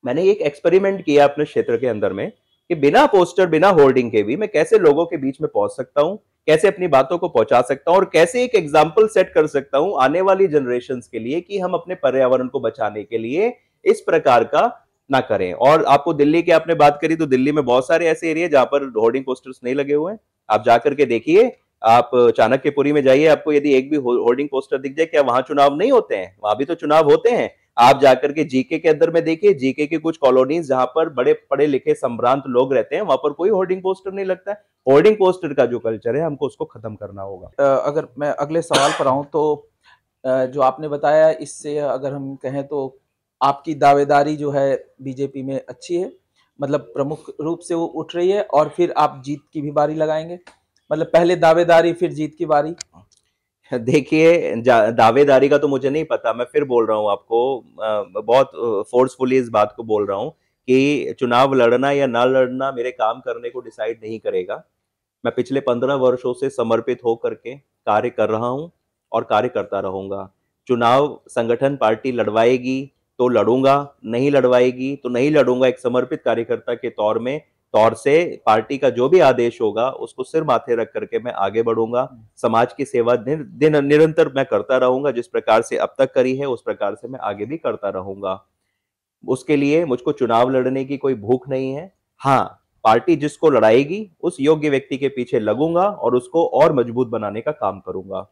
मैंने एक एक्सपेरिमेंट किया अपने क्षेत्र के अंदर में कि बिना पोस्टर, बिना होर्डिंग के भी मैं कैसे लोगों के बीच में पहुंच सकता हूं, कैसे अपनी बातों को पहुंचा सकता हूं, और कैसे एक एग्जाम्पल सेट कर सकता हूं आने वाली जनरेशंस के लिए कि हम अपने पर्यावरण को बचाने के लिए इस प्रकार का ना करें। और आपको दिल्ली की आपने बात करी, तो दिल्ली में बहुत सारे ऐसे एरिया जहां पर होर्डिंग पोस्टर्स नहीं लगे हुए हैं। आप जाकर के देखिए, आप चाणक्यपुरी में जाइए, आपको यदि एक भी होर्डिंग पोस्टर दिख जाए, क्या वहां चुनाव नहीं होते हैं? वहां भी तो चुनाव होते हैं। आप जाकर के जीके के अंदर में देखिए, जीके की कुछ कॉलोनीज जहां पर बड़े पढ़े लिखे संभ्रांत लोग रहते हैं, वहां पर कोई होर्डिंग पोस्टर नहीं लगता है। होर्डिंग पोस्टर का जो कल्चर है, हमको उसको खत्म करना होगा। अगर मैं अगले सवाल पर आऊं तो जो आपने बताया, इससे अगर हम कहें तो आपकी दावेदारी जो है बीजेपी में अच्छी है, मतलब प्रमुख रूप से वो उठ रही है, और फिर आप जीत की भी बारी लगाएंगे, मतलब पहले दावेदारी फिर जीत की बारी। देखिए, दावेदारी का तो मुझे नहीं पता, मैं फिर बोल रहा हूं आपको, बहुत फोर्सफुली इस बात को बोल रहा हूं कि चुनाव लड़ना या ना लड़ना मेरे काम करने को डिसाइड नहीं करेगा। मैं पिछले 15 वर्षों से समर्पित होकर के कार्य कर रहा हूं और कार्य करता रहूंगा। चुनाव संगठन पार्टी लड़वाएगी तो लड़ूंगा, नहीं लड़वाएगी तो नहीं लड़ूंगा। एक समर्पित कार्यकर्ता के तौर से पार्टी का जो भी आदेश होगा उसको सिर माथे रख करके मैं आगे बढ़ूंगा। समाज की सेवा निरंतर मैं करता रहूंगा, जिस प्रकार से अब तक करी है उस प्रकार से मैं आगे भी करता रहूंगा। उसके लिए मुझको चुनाव लड़ने की कोई भूख नहीं है। हाँ, पार्टी जिसको लड़ाएगी उस योग्य व्यक्ति के पीछे लगूंगा और उसको और मजबूत बनाने का काम करूंगा।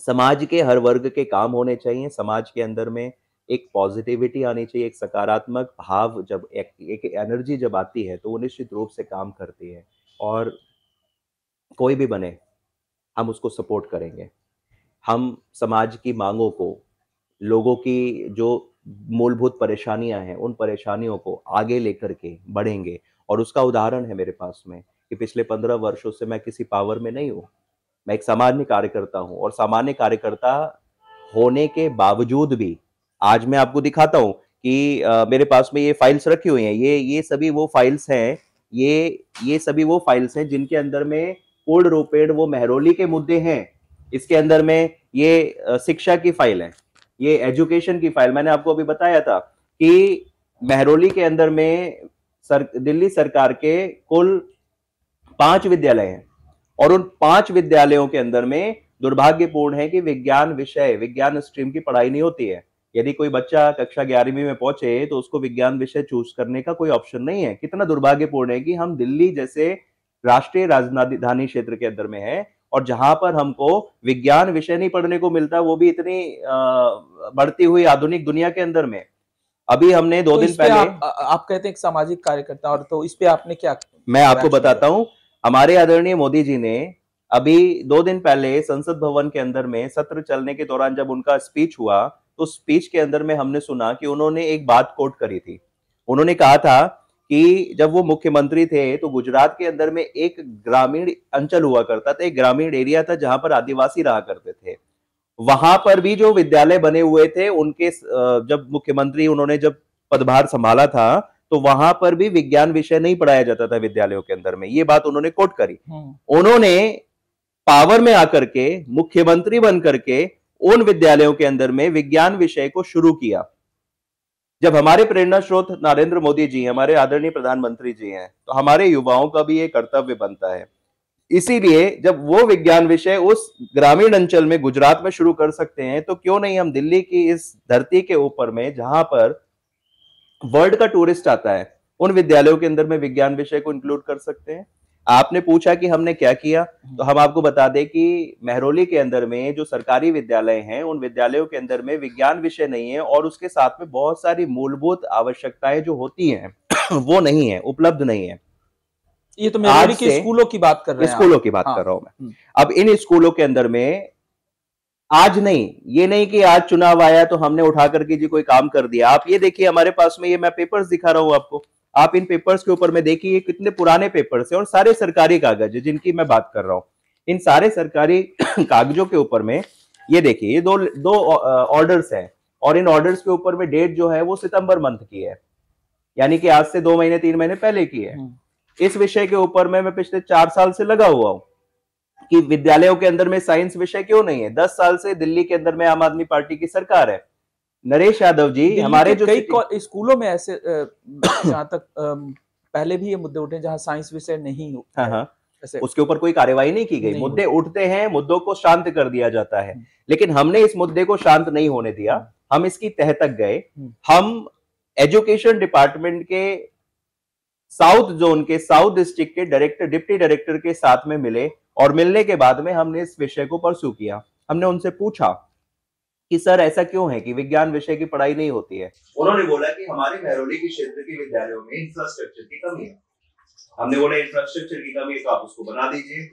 समाज के हर वर्ग के काम होने चाहिए। समाज के अंदर में एक पॉजिटिविटी आनी चाहिए, एक सकारात्मक भाव, जब एक एनर्जी जब आती है तो वो निश्चित रूप से काम करती है। और कोई भी बने, हम उसको सपोर्ट करेंगे। हम समाज की मांगों को, लोगों की जो मूलभूत परेशानियां हैं, उन परेशानियों को आगे लेकर के बढ़ेंगे। और उसका उदाहरण है मेरे पास में कि पिछले 15 वर्षों से मैं किसी पावर में नहीं हूं। मैं एक सामान्य कार्यकर्ता हूं, और सामान्य कार्यकर्ता होने के बावजूद भी आज मैं आपको दिखाता हूं कि मेरे पास में ये फाइल्स रखी हुई हैं। ये सभी वो फाइल्स हैं, ये सभी वो फाइल्स हैं जिनके अंदर में पूर्ण रूपेण वो महरौली के मुद्दे हैं। इसके अंदर में ये शिक्षा की फाइल है, ये एजुकेशन की फाइल। मैंने आपको अभी बताया था कि महरौली के अंदर में दिल्ली सरकार के कुल 5 विद्यालय हैं, और उन 5 विद्यालयों के अंदर में दुर्भाग्यपूर्ण है कि विज्ञान स्ट्रीम की पढ़ाई नहीं होती है। यदि कोई बच्चा कक्षा 11वीं में पहुंचे तो उसको विज्ञान विषय चूज करने का कोई ऑप्शन नहीं है। कितना दुर्भाग्यपूर्ण है कि हम दिल्ली जैसे राष्ट्रीय राजधानी क्षेत्र के अंदर में है, और जहां पर हमको विज्ञान विषय नहीं पढ़ने को मिलता, वो भी इतनी बढ़ती हुई आधुनिक दुनिया के अंदर में। अभी हमने 2 दिन पहले, आप कहते हैं एक सामाजिक कार्यकर्ता, और तो इस पे आपने क्या? मैं आपको बताता हूं। हमारे आदरणीय मोदी जी ने अभी 2 दिन पहले संसद भवन के अंदर में सत्र चलने के दौरान जब उनका स्पीच हुआ, तो स्पीच के अंदर में हमने सुना कि उन्होंने एक बात कोट करी थी। उन्होंने कहा था कि जब वो मुख्यमंत्री थे तो गुजरात के अंदर में एक ग्रामीण अंचल हुआ करता था, एक ग्रामीण एरिया था जहां पर आदिवासी रहा करते थे। वहां पर भी जो विद्यालय बने हुए थे उनके, जब मुख्यमंत्री उन्होंने जब पदभार संभाला था, तो वहां पर भी विज्ञान विषय नहीं पढ़ाया जाता था विद्यालयों के अंदर में। ये बात उन्होंने कोट करी। उन्होंने पावर में आकर के, मुख्यमंत्री बन करके उन विद्यालयों के अंदर में विज्ञान विषय को शुरू किया। जब हमारे प्रेरणा स्रोत नरेंद्र मोदी जी, हमारे आदरणीय प्रधानमंत्री जी हैं, तो हमारे युवाओं का भी ये कर्तव्य बनता है। इसीलिए जब वो विज्ञान विषय उस ग्रामीण अंचल में गुजरात में शुरू कर सकते हैं, तो क्यों नहीं हम दिल्ली की इस धरती के ऊपर में, जहां पर वर्ल्ड का टूरिस्ट आता है, उन विद्यालयों के अंदर में विज्ञान विषय को इंक्लूड कर सकते हैं। आपने पूछा कि हमने क्या किया, तो हम आपको बता दें कि महरौली के अंदर में जो सरकारी विद्यालय हैं, उन विद्यालयों के अंदर में विज्ञान विषय नहीं है, और उसके साथ में बहुत सारी मूलभूत आवश्यकताएं जो होती हैं वो नहीं है, उपलब्ध नहीं है। ये तो महरौली के स्कूलों की बात कर रहे हैं, स्कूलों की बात कर रहा हूं मैं। अब इन स्कूलों के अंदर में आज नहीं, ये नहीं कि आज चुनाव आया तो हमने उठा करके जी कोई काम कर दिया। आप ये देखिए, हमारे पास में ये मैं पेपर्स दिखा रहा हूं आपको। आप इन पेपर्स के ऊपर में देखिए, कितने पुराने पेपर्स हैं, और सारे सरकारी कागज है जिनकी मैं बात कर रहा हूं। इन सारे सरकारी कागजों के ऊपर में ये देखिए, ये दो ऑर्डर्स हैं, और इन ऑर्डर्स के ऊपर में डेट जो है वो सितंबर मंथ की है। यानी कि आज से 2 महीने 3 महीने पहले की है। इस विषय के ऊपर मैं पिछले 4 साल से लगा हुआ हूं कि विद्यालयों के अंदर में साइंस विषय क्यों नहीं है। 10 साल से दिल्ली के अंदर में आम आदमी पार्टी की सरकार है। नरेश यादव जी हमारे जो कई स्कूलों में ऐसे जहां तक पहले भी ये मुद्दे उठे जहां साइंस विषय नहीं हो, हाँ, उसके ऊपर कोई कार्यवाही नहीं की गई। मुद्दे उठते हैं, मुद्दों को शांत कर दिया जाता है, लेकिन हमने इस मुद्दे को शांत नहीं होने दिया। हम इसकी तह तक गए। हम एजुकेशन डिपार्टमेंट के साउथ जोन के साउथ डिस्ट्रिक्ट के डायरेक्टर, डिप्टी डायरेक्टर के साथ में मिले और मिलने के बाद में हमने इस विषय को परस्यू किया। हमने उनसे पूछा कि सर ऐसा क्यों है कि विज्ञान विषय की पढ़ाई नहीं होती है। उन्होंने बोला कि हमारे महरौली के क्षेत्र के विद्यालयों में इंफ्रास्ट्रक्चर की कमी है। हमने बोला इंफ्रास्ट्रक्चर की कमी है तो आप उसको बना दीजिए।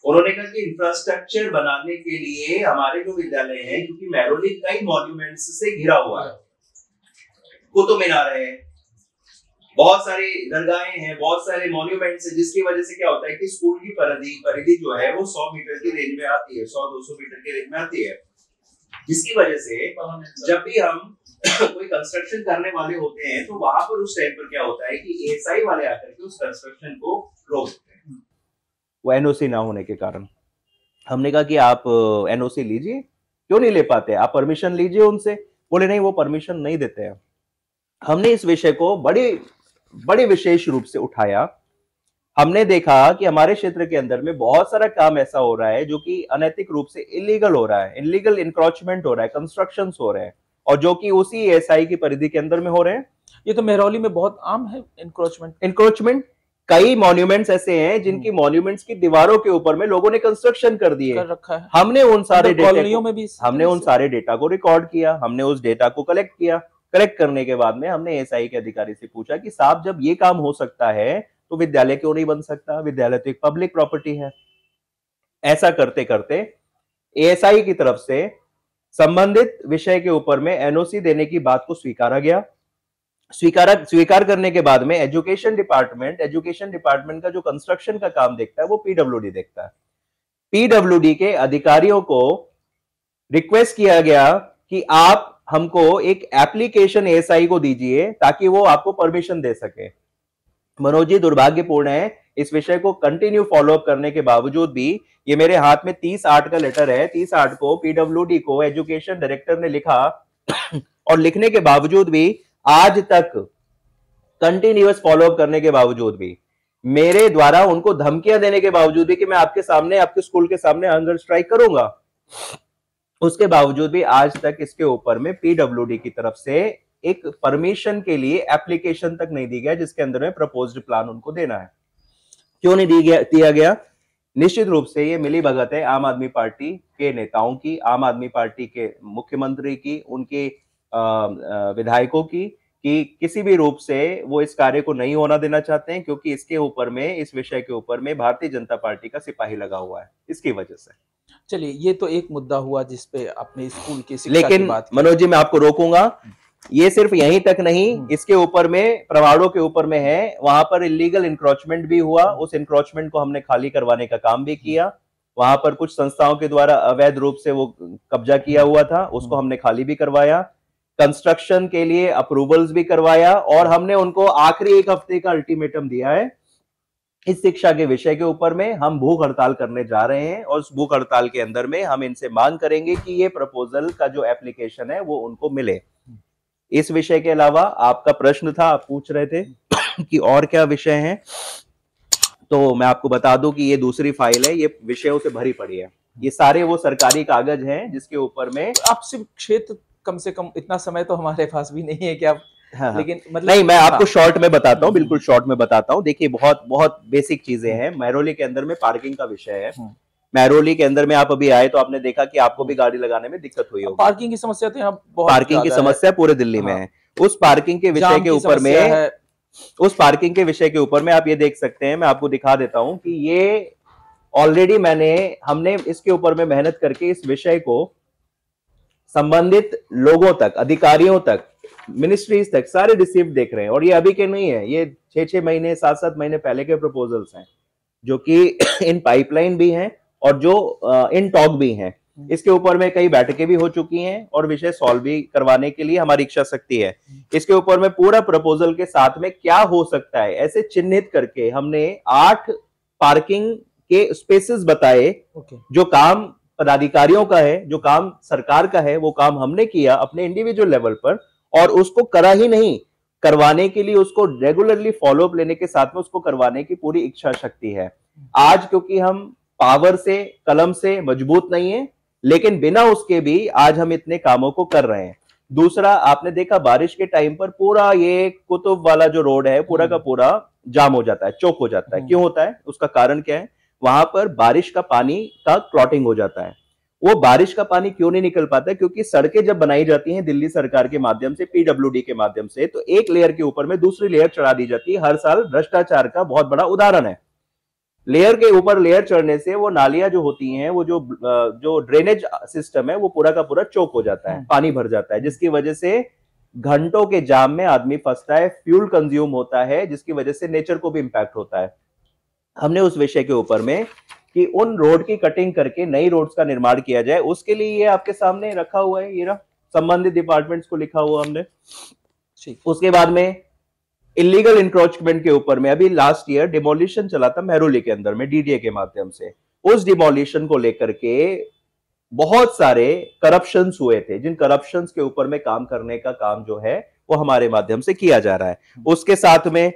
उन्होंने कहा कि इंफ्रास्ट्रक्चर बनाने के लिए हमारे जो विद्यालय हैं, क्योंकि महरौली कई मॉन्यूमेंट्स से घिरा हुआ है, कुतुब मीनार है, बहुत सारी दरगाहें हैं, बहुत सारे मॉन्यूमेंट्स हैं, जिसकी वजह से क्या होता है कि स्कूल की परिधि जो है वो 100 मीटर की रेंज में आती है, 100-200 मीटर की रेंज में आती है। जिसकी वजह से जब भी हम कोई कंस्ट्रक्शन करने वाले होते हैं तो वहां पर उस टाइम पर क्या होता है कि एएसआई वाले आकर के उस कंस्ट्रक्शन को रोक देते हैं, वो एनओसी ना होने के कारण। हमने कहा कि आप एनओसी लीजिए, क्यों नहीं ले पाते, आप परमिशन लीजिए उनसे। बोले नहीं, वो परमिशन नहीं देते हैं। हमने इस विषय को बड़े विशेष रूप से उठाया। हमने देखा कि हमारे क्षेत्र के अंदर में बहुत सारा काम ऐसा हो रहा है जो कि अनैतिक रूप से इलीगल हो रहा है, इलीगल इंक्रोचमेंट हो रहा है, कंस्ट्रक्शंस हो रहे हैं, और जो कि उसी एएसआई की परिधि के अंदर में हो रहे हैं। ये तो महरौली में बहुत आम है इंक्रोचमेंट। कई मॉन्यूमेंट्स ऐसे हैं जिनकी मॉन्यूमेंट्स की दीवारों के ऊपर में लोगों ने कंस्ट्रक्शन कर दिए, कर रखा है। हमने उन सारे डेटा को रिकॉर्ड किया, हमने उस डेटा को कलेक्ट किया। कलेक्ट करने के बाद में हमने एएसआई के अधिकारी से पूछा कि साहब जब ये काम हो सकता है तो विद्यालय क्यों नहीं बन सकता, विद्यालय तो एक पब्लिक प्रॉपर्टी है। ऐसा करते करते एएसआई की तरफ से संबंधित विषय के ऊपर में एनओसी देने की बात को स्वीकारा गया। स्वीकार करने के बाद में एजुकेशन डिपार्टमेंट का जो कंस्ट्रक्शन का काम देखता है वो पीडब्ल्यूडी देखता है। पीडब्ल्यूडी के अधिकारियों को रिक्वेस्ट किया गया कि आप हमको एक एप्लीकेशन एएसआई को दीजिए ताकि वो आपको परमिशन दे सके। मनोज जी, दुर्भाग्यपूर्ण है, इस विषय को कंटिन्यू फॉलोअप करने के बावजूद भी ये मेरे हाथ में 30/8 का लेटर है। 30/8 को पीडब्ल्यूडी को एजुकेशन डायरेक्टर ने लिखा और लिखने के बावजूद भी आज तक कंटिन्यूअस फॉलोअप करने के बावजूद भी, मेरे द्वारा उनको धमकियां देने के बावजूद भी कि मैं आपके सामने, आपके स्कूल के सामने हंगर स्ट्राइक करूंगा, उसके बावजूद भी आज तक इसके ऊपर में पीडब्ल्यूडी की तरफ से एक परमिशन के लिए एप्लीकेशन तक नहीं दी गया जिसके अंदर में प्रपोज्ड प्लान उनको देना है। क्यों नहीं दिया गया? निश्चित रूप से ये मिली भगत है आम आदमी पार्टी के नेताओं की, आम आदमी पार्टी के मुख्यमंत्री की, उनके विधायकों की, कि किसी भी रूप से वो इस कार्य को नहीं होना देना चाहते हैं, क्योंकि इसके ऊपर में, इस विषय के ऊपर में भारतीय जनता पार्टी का सिपाही लगा हुआ है इसकी वजह से। चलिए, ये तो एक मुद्दा हुआ जिसपे आपने स्कूल की शिक्षा लेकिन की बात की। मनोज जी, मैं आपको रोकूंगा, ये सिर्फ यहीं तक नहीं, इसके ऊपर में प्रवाड़ों के ऊपर में है, वहां पर इलीगल इंक्रोचमेंट भी हुआ। उस इंक्रोचमेंट को हमने खाली करवाने का काम भी किया। वहां पर कुछ संस्थाओं के द्वारा अवैध रूप से वो कब्जा किया हुआ था, उसको हमने खाली भी करवाया। कंस्ट्रक्शन के लिए अप्रूवल्स भी करवाया और हमने उनको आखिरी 1 हफ्ते का अल्टीमेटम दिया है। इस शिक्षा के विषय के ऊपर में हम भूख हड़ताल करने जा रहे हैं और उस भूख हड़ताल के अंदर में हम इनसे मांग करेंगे कि ये प्रपोजल का जो एप्लीकेशन है वो उनको मिले। इस विषय के अलावा आपका प्रश्न था, आप पूछ रहे थे कि और क्या विषय हैं, तो मैं आपको बता दूं कि ये दूसरी फाइल है, ये विषयों से भरी पड़ी है। ये सारे वो सरकारी कागज हैं जिसके ऊपर में आप सिर्फ क्षेत्र, कम से कम इतना समय तो हमारे पास भी नहीं है कि आप लेकिन मतलब नहीं, मैं आपको शॉर्ट में बताता हूँ, बिल्कुल शॉर्ट में बताता हूँ। देखिए, बहुत बेसिक चीजें हैं। महरौली के अंदर में पार्किंग का विषय है। महरौली के अंदर में आप अभी आए तो आपने देखा कि आपको भी गाड़ी लगाने में दिक्कत हुई होगी। पार्किंग की समस्या तो यहाँ बहुत पार्किंग की समस्या पूरे दिल्ली में है। उस पार्किंग के विषय के ऊपर में, उस पार्किंग के विषय के ऊपर में आप ये देख सकते हैं, मैं आपको दिखा देता हूं कि ये ऑलरेडी हमने इसके ऊपर में मेहनत करके इस विषय को संबंधित लोगों तक, अधिकारियों तक, मिनिस्ट्रीज तक सारे रिसीव देख रहे हैं। और ये अभी के नहीं है, ये 6-6 महीने, 7-7 महीने पहले के प्रपोजल्स हैं जो कि इन पाइपलाइन भी हैं और जो इन टॉक भी हैं। इसके ऊपर में कई बैठकें भी हो चुकी हैं और विषय सॉल्व भी करवाने के लिए हमारी इच्छा शक्ति है। इसके ऊपर में पूरा प्रपोजल के साथ में क्या हो सकता है ऐसे चिन्हित करके हमने 8 पार्किंग के स्पेसेस बताए। जो काम पदाधिकारियों का है, जो काम सरकार का है, वो काम हमने किया अपने इंडिविजुअल लेवल पर, और उसको करा ही नहीं, करवाने के लिए उसको रेगुलरली फॉलोअप लेने के साथ में उसको करवाने की पूरी इच्छा शक्ति है। आज क्योंकि हम पावर से, कलम से मजबूत नहीं है, लेकिन बिना उसके भी आज हम इतने कामों को कर रहे हैं। दूसरा, आपने देखा बारिश के टाइम पर पूरा ये कुतुब वाला जो रोड है पूरा का पूरा जाम हो जाता है, चौक हो जाता है। क्यों होता है? उसका कारण क्या है? वहां पर बारिश का पानी का क्लॉटिंग हो जाता है। वो बारिश का पानी क्यों नहीं निकल पाता है? क्योंकि सड़कें जब बनाई जाती हैं दिल्ली सरकार के माध्यम से, पीडब्ल्यूडी के माध्यम से, तो एक लेयर के ऊपर में दूसरी लेयर चढ़ा दी जाती है। हर साल भ्रष्टाचार का बहुत बड़ा उदाहरण है। लेयर के ऊपर लेयर चढ़ने से वो नालियां जो होती हैं, वो जो ड्रेनेज सिस्टम है, वो पूरा का पूरा चौक हो जाता है, पानी भर जाता है, जिसकी वजह से घंटों के जाम में आदमी फंसता है, फ्यूल कंज्यूम होता है, जिसकी वजह से नेचर को भी इंपैक्ट होता है। हमने उस विषय के ऊपर में कि उन रोड की कटिंग करके नई रोड्स का निर्माण किया जाए, उसके लिए ये आपके सामने रखा हुआ है, ये रहा, संबंधित डिपार्टमेंट्स को लिखा हुआ हमने। उसके बाद में इलीगल इंक्रोचमेंट के ऊपर में अभी लास्ट ईयर डिमोलिशन चला था मेहरौली के अंदर में डीडीए के माध्यम से। उस डिमोलिशन को लेकर के बहुत सारे करप्शंस हुए थे, जिन करप्शंस के ऊपर में काम करने का काम जो है वो हमारे माध्यम से किया जा रहा है। उसके साथ में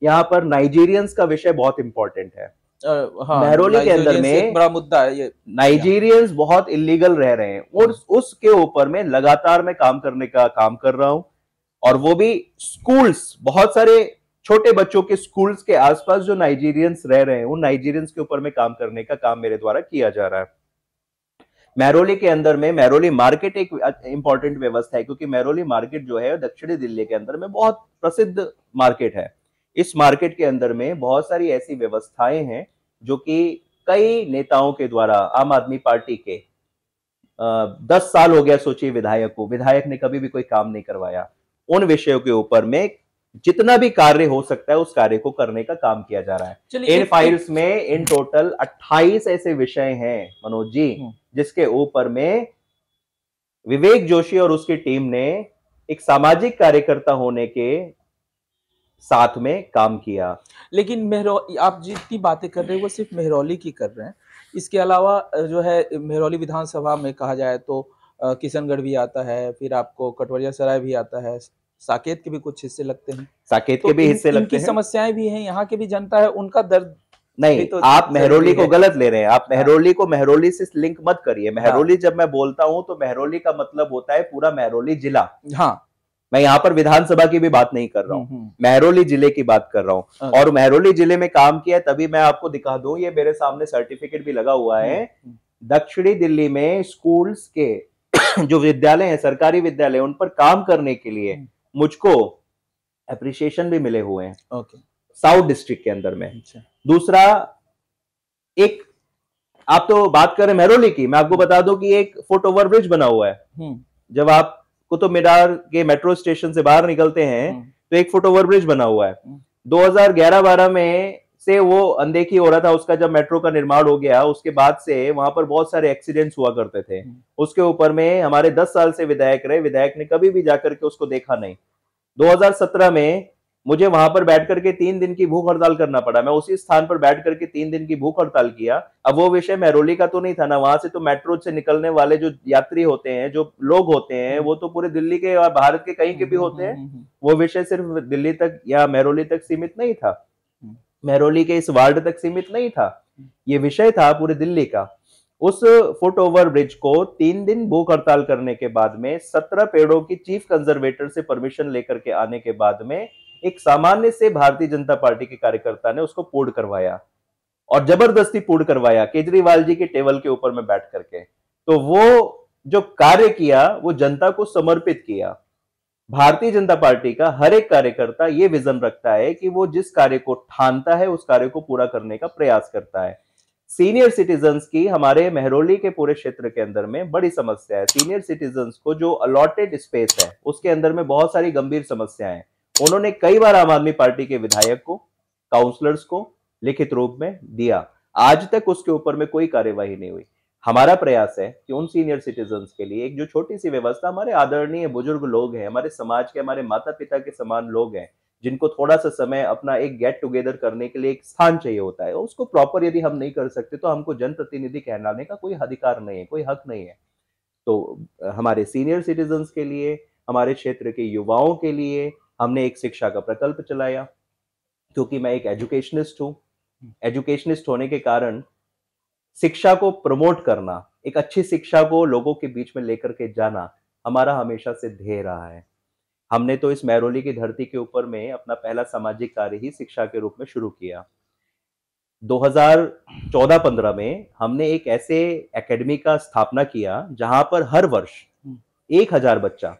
यहाँ पर नाइजीरियंस का विषय बहुत इंपॉर्टेंट है। हाँ, मेहरौली के अंदर में एक बड़ा मुद्दा है ये, नाइजीरियंस बहुत इलीगल रह रहे हैं, और उसके ऊपर में लगातार मैं काम करने का काम कर रहा हूं। और वो भी स्कूल्स, बहुत सारे छोटे बच्चों के स्कूल्स के आसपास जो नाइजीरियंस रह रहे हैं, उन नाइजीरियंस के ऊपर में काम करने का काम मेरे द्वारा किया जा रहा है। मेहरौली के अंदर में मेहरौली मार्केट एक इंपॉर्टेंट व्यवस्था है, क्योंकि मेहरौली मार्केट जो है दक्षिणी दिल्ली के अंदर में बहुत प्रसिद्ध मार्केट है। इस मार्केट के अंदर में बहुत सारी ऐसी व्यवस्थाएं हैं जो कि कई नेताओं के द्वारा, आम आदमी पार्टी के 10 साल हो गया सोचिए विधायक ने कभी भी कोई काम नहीं करवाया। उन विषयों के ऊपर में जितना भी कार्य हो सकता है उस कार्य को करने का काम किया जा रहा है। इन फाइल्स में इन टोटल 28 ऐसे विषय हैं मनोज जी, जिसके ऊपर में विवेक जोशी और उसकी टीम ने एक सामाजिक कार्यकर्ता होने के साथ में काम किया। लेकिन आप जितनी बातें कर रहे हैं वो सिर्फ मेहरौली की कर रहे हैं, इसके अलावा जो है मेहरौली विधानसभा में कहा जाए तो किशनगढ़ भी आता है, फिर आपको कटवरिया सराय भी आता है, साकेत के भी कुछ हिस्से लगते हैं, साकेत के भी हिस्से लगते हैं। इनकी समस्याएं भी हैं, यहाँ की भी जनता है, उनका दर्द नहीं, तो आप मेहरौली को गलत ले रहे हैं। आप मेहरौली को मेहरौली से लिंक मत करिए। मेहरौली जब मैं बोलता हूं तो मेहरौली का मतलब होता है पूरा मेहरौली जिला। हाँ, मैं यहाँ पर विधानसभा की भी बात नहीं कर रहा हूँ, मेहरौली जिले की बात कर रहा हूँ। और मेहरौली जिले में काम किया, तभी मैं आपको दिखा दूं, ये मेरे सामने सर्टिफिकेट भी लगा हुआ है। दक्षिणी दिल्ली में स्कूल्स के जो विद्यालय हैं, सरकारी विद्यालय, उन पर काम करने के लिए मुझको एप्रिसिएशन भी मिले हुए हैं। ओके, साउथ डिस्ट्रिक्ट के अंदर में। दूसरा, एक आप तो बात कर रहे हैं मेहरौली की, मैं आपको बता दूं कि एक फुट ओवर ब्रिज बना हुआ है। जब आप कुतुब मीनार के मेट्रो स्टेशन से बाहर निकलते हैं तो एक फुट ओवर ब्रिज बना हुआ है। 2011-12 में से वो अनदेखी हो रहा था उसका। जब मेट्रो का निर्माण हो गया उसके बाद से वहां पर बहुत सारे एक्सीडेंट्स हुआ करते थे। उसके ऊपर में हमारे 10 साल से विधायक रहे, विधायक ने कभी भी जाकर के उसको देखा नहीं। 2017 में मुझे वहां पर बैठ करके 3 दिन की भूख हड़ताल करना पड़ा। मैं उसी स्थान पर बैठ करके 3 दिन की भूख हड़ताल किया। अब वो विषय मेहरौली का तो नहीं था ना, वहां से तो मेट्रो से निकलने वाले जो यात्री होते हैं, जो लोग होते हैं, वो तो पूरे दिल्ली के और भारत के कहीं के भी होते हैं। वो विषय सिर्फ दिल्ली तक या मेहरौली तक सीमित नहीं था, मेहरौली के इस वार्ड तक सीमित नहीं था, ये विषय था पूरे दिल्ली का। उस फुट ओवर ब्रिज को 3 दिन भूख हड़ताल करने के बाद में 17 पेड़ों की चीफ कंजर्वेटर से परमिशन लेकर के आने के बाद में एक सामान्य से भारतीय जनता पार्टी के कार्यकर्ता ने उसको पूर्ण करवाया, और जबरदस्ती पूर्ण करवाया केजरीवाल जी के टेबल के ऊपर में बैठ करके। तो वो जो कार्य किया वो जनता को समर्पित किया। भारतीय जनता पार्टी का हर एक कार्यकर्ता ये विजन रखता है कि वो जिस कार्य को ठानता है उस कार्य को पूरा करने का प्रयास करता है। सीनियर सिटीजन्स की हमारे मेहरौली के पूरे क्षेत्र के अंदर में बड़ी समस्या है। सीनियर सिटीजन्स को जो अलॉटेड स्पेस है उसके अंदर में बहुत सारी गंभीर समस्याएं हैं। उन्होंने कई बार आम आदमी पार्टी के विधायक को, काउंसलर्स को लिखित रूप में दिया, आज तक उसके ऊपर में कोई कार्यवाही नहीं हुई। हमारा प्रयास है कि उन सीनियर सिटीजन्स के लिए एक जो छोटी सी व्यवस्था, हमारे आदरणीय बुजुर्ग लोग हैं, हमारे समाज के, हमारे माता पिता के समान लोग हैं, जिनको थोड़ा सा समय अपना एक गेट टुगेदर करने के लिए एक स्थान चाहिए होता है, उसको प्रॉपर यदि हम नहीं कर सकते तो हमको जनप्रतिनिधि कहलाने का कोई अधिकार नहीं है, कोई हक नहीं है। तो हमारे सीनियर सिटीजन्स के लिए, हमारे क्षेत्र के युवाओं के लिए हमने एक शिक्षा का प्रकल्प चलाया। क्योंकि मैं एक एजुकेशनिस्ट हूँ, एजुकेशनिस्ट होने के कारण शिक्षा को प्रमोट करना, एक अच्छी शिक्षा को लोगों के बीच में लेकर के जाना हमारा हमेशा से ध्येय रहा है। हमने तो इस महरौली की धरती के ऊपर में अपना पहला सामाजिक कार्य ही शिक्षा के रूप में शुरू किया। 2014-15 में हमने एक ऐसे एकेडमी का स्थापना किया जहां पर हर वर्ष 1000 बच्चा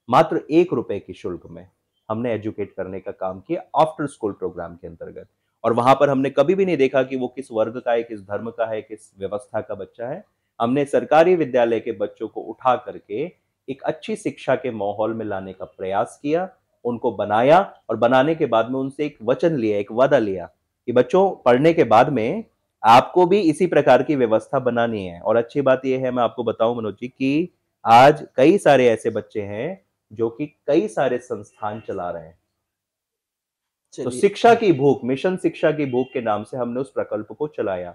मात्र ₹1 की शुल्क में हमने एजुकेट करने का काम किया आफ्टर स्कूल प्रोग्राम के अंतर्गत। और वहां पर हमने कभी भी नहीं देखा कि वो किस वर्ग का है, किस धर्म का है, किस व्यवस्था का बच्चा है। हमने सरकारी विद्यालय के बच्चों को उठा करके एक अच्छी शिक्षा के माहौल में लाने का प्रयास किया, उनको बनाया और बनाने के बाद में उनसे एक वचन लिया, एक वादा लिया कि बच्चों पढ़ने के बाद में आपको भी इसी प्रकार की व्यवस्था बनानी है। और अच्छी बात यह है, मैं आपको बताऊं मनोज जी, कि आज कई सारे ऐसे बच्चे हैं जो कि कई सारे संस्थान चला रहे हैं। तो शिक्षा की भूख, मिशन शिक्षा की भूख के नाम से हमने उस प्रकल्प को चलाया।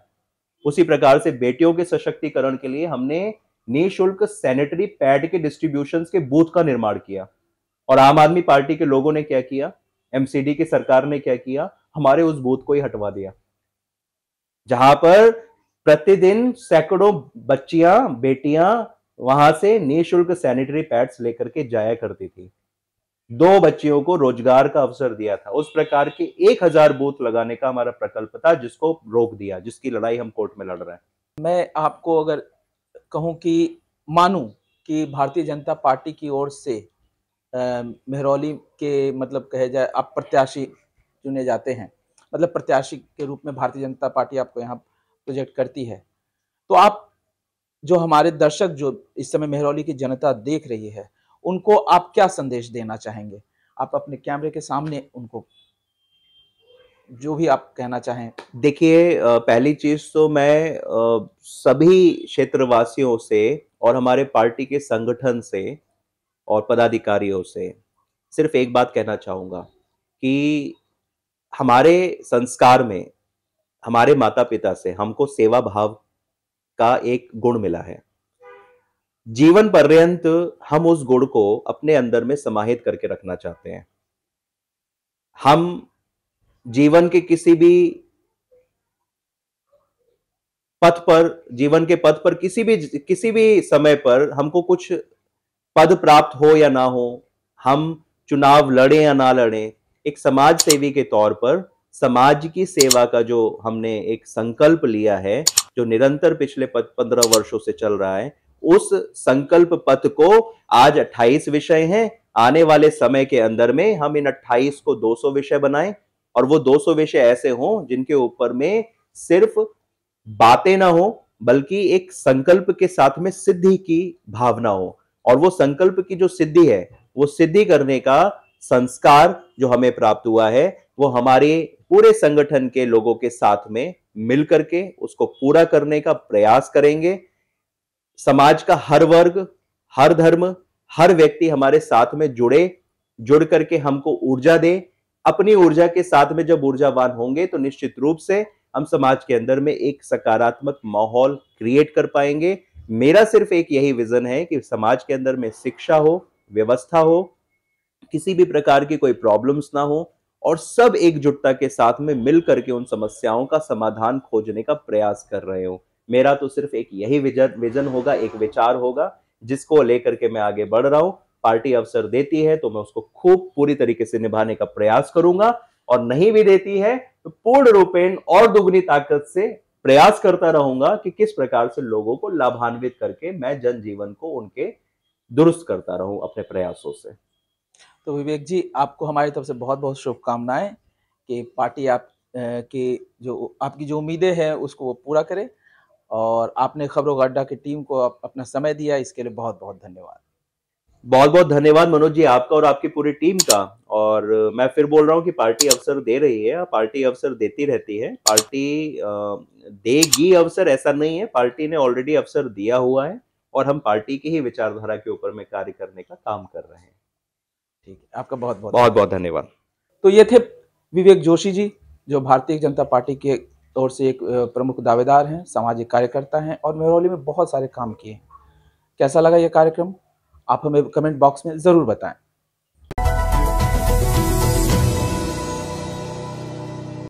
उसी प्रकार से बेटियों के सशक्तिकरण के लिए हमने निःशुल्क सैनिटरी पैड के डिस्ट्रीब्यूशन के बूथ का निर्माण किया। और आम आदमी पार्टी के लोगों ने क्या किया, एमसीडी की सरकार ने क्या किया, हमारे उस बूथ को ही हटवा दिया, जहां पर प्रतिदिन सैकड़ों बच्चियां, बेटियां वहां से निःशुल्क सैनिटरी पैड्स लेकर के जाया करती थी। 2 बच्चियों को रोजगार का अवसर दिया था। उस प्रकार के 1000 बूथ लगाने का हमारा प्रकल्प था, जिसको रोक दिया, जिसकी लड़ाई हम कोर्ट में लड़ रहे हैं। मैं आपको अगर कहूं कि मानूं कि भारतीय जनता पार्टी की ओर से महरौली के मतलब कहे जाए आप प्रत्याशी चुने जाते हैं, मतलब प्रत्याशी के रूप में भारतीय जनता पार्टी आपको यहाँ प्रोजेक्ट करती है, तो आप जो हमारे दर्शक जो इस समय महरौली की जनता देख रही है, उनको आप क्या संदेश देना चाहेंगे? आप अपने कैमरे के सामने उनको जो भी आप कहना चाहें। देखिए, पहली चीज तो मैं सभी क्षेत्रवासियों से और हमारे पार्टी के संगठन से और पदाधिकारियों से सिर्फ एक बात कहना चाहूंगा कि हमारे संस्कार में, हमारे माता पिता से हमको सेवा भाव का एक गुण मिला है। जीवन पर्यंत हम उस गुण को अपने अंदर में समाहित करके रखना चाहते हैं। हम जीवन के किसी भी पथ पर, जीवन के पथ पर किसी भी समय पर हमको कुछ पद प्राप्त हो या ना हो, हम चुनाव लड़े या ना लड़े, एक समाज सेवी के तौर पर समाज की सेवा का जो हमने एक संकल्प लिया है, जो निरंतर पिछले 15 वर्षों से चल रहा है, उस संकल्प पथ को आज 28 विषय हैं। आने वाले समय के अंदर में हम इन 28 को 200 विषय बनाएं और वो 200 विषय ऐसे हों जिनके ऊपर में सिर्फ बातें ना हो, बल्कि एक संकल्प के साथ में सिद्धि की भावना हो। और वो संकल्प की जो सिद्धि है, वो सिद्धि करने का संस्कार जो हमें प्राप्त हुआ है, वो हमारे पूरे संगठन के लोगों के साथ में मिलकर के उसको पूरा करने का प्रयास करेंगे। समाज का हर वर्ग, हर धर्म, हर व्यक्ति हमारे साथ में जुड़ करके हमको ऊर्जा दे। अपनी ऊर्जा के साथ में जब ऊर्जावान होंगे तो निश्चित रूप से हम समाज के अंदर में एक सकारात्मक माहौल क्रिएट कर पाएंगे। मेरा सिर्फ एक यही विजन है कि समाज के अंदर में शिक्षा हो, व्यवस्था हो, किसी भी प्रकार की कोई प्रॉब्लम्स ना हो और सब एकजुटता के साथ में मिल करके उन समस्याओं का समाधान खोजने का प्रयास कर रहे हो। मेरा तो सिर्फ एक यही विजन होगा, एक विचार होगा, जिसको लेकर के मैं आगे बढ़ रहा हूं। पार्टी अवसर देती है तो मैं उसको खूब पूरी तरीके से निभाने का प्रयास करूंगा, और नहीं भी देती है तो पूर्ण रूपेण और दुगनी ताकत से प्रयास करता रहूंगा कि किस प्रकार से लोगों को लाभान्वित करके मैं जनजीवन को उनके दुरुस्त करता रहूं अपने प्रयासों से। तो विवेक जी, आपको हमारी तरफ से बहुत बहुत शुभकामनाएं कि पार्टी आप की जो आपकी जो उम्मीदें हैं उसको वो पूरा करे, और आपने खबरों का अड्डा की टीम को अपना समय दिया, इसके लिए बहुत बहुत धन्यवाद। बहुत बहुत धन्यवाद मनोज जी आपका और आपकी पूरी टीम का। और मैं फिर बोल रहा हूँ कि पार्टी अवसर दे रही है, पार्टी अवसर देती रहती है, पार्टी देगी अवसर, ऐसा नहीं है, पार्टी ने ऑलरेडी अवसर दिया हुआ है और हम पार्टी की ही विचारधारा के ऊपर में कार्य करने का काम कर रहे हैं। ठीक है, आपका बहुत बहुत बहुत बहुत धन्यवाद। तो ये थे विवेक जोशी जी, जो भारतीय जनता पार्टी के ओर से एक प्रमुख दावेदार हैं, सामाजिक कार्यकर्ता हैं और महरौली में बहुत सारे काम किए हैं। कैसा लगा ये कार्यक्रम आप हमें कमेंट बॉक्स में ज़रूर बताएं।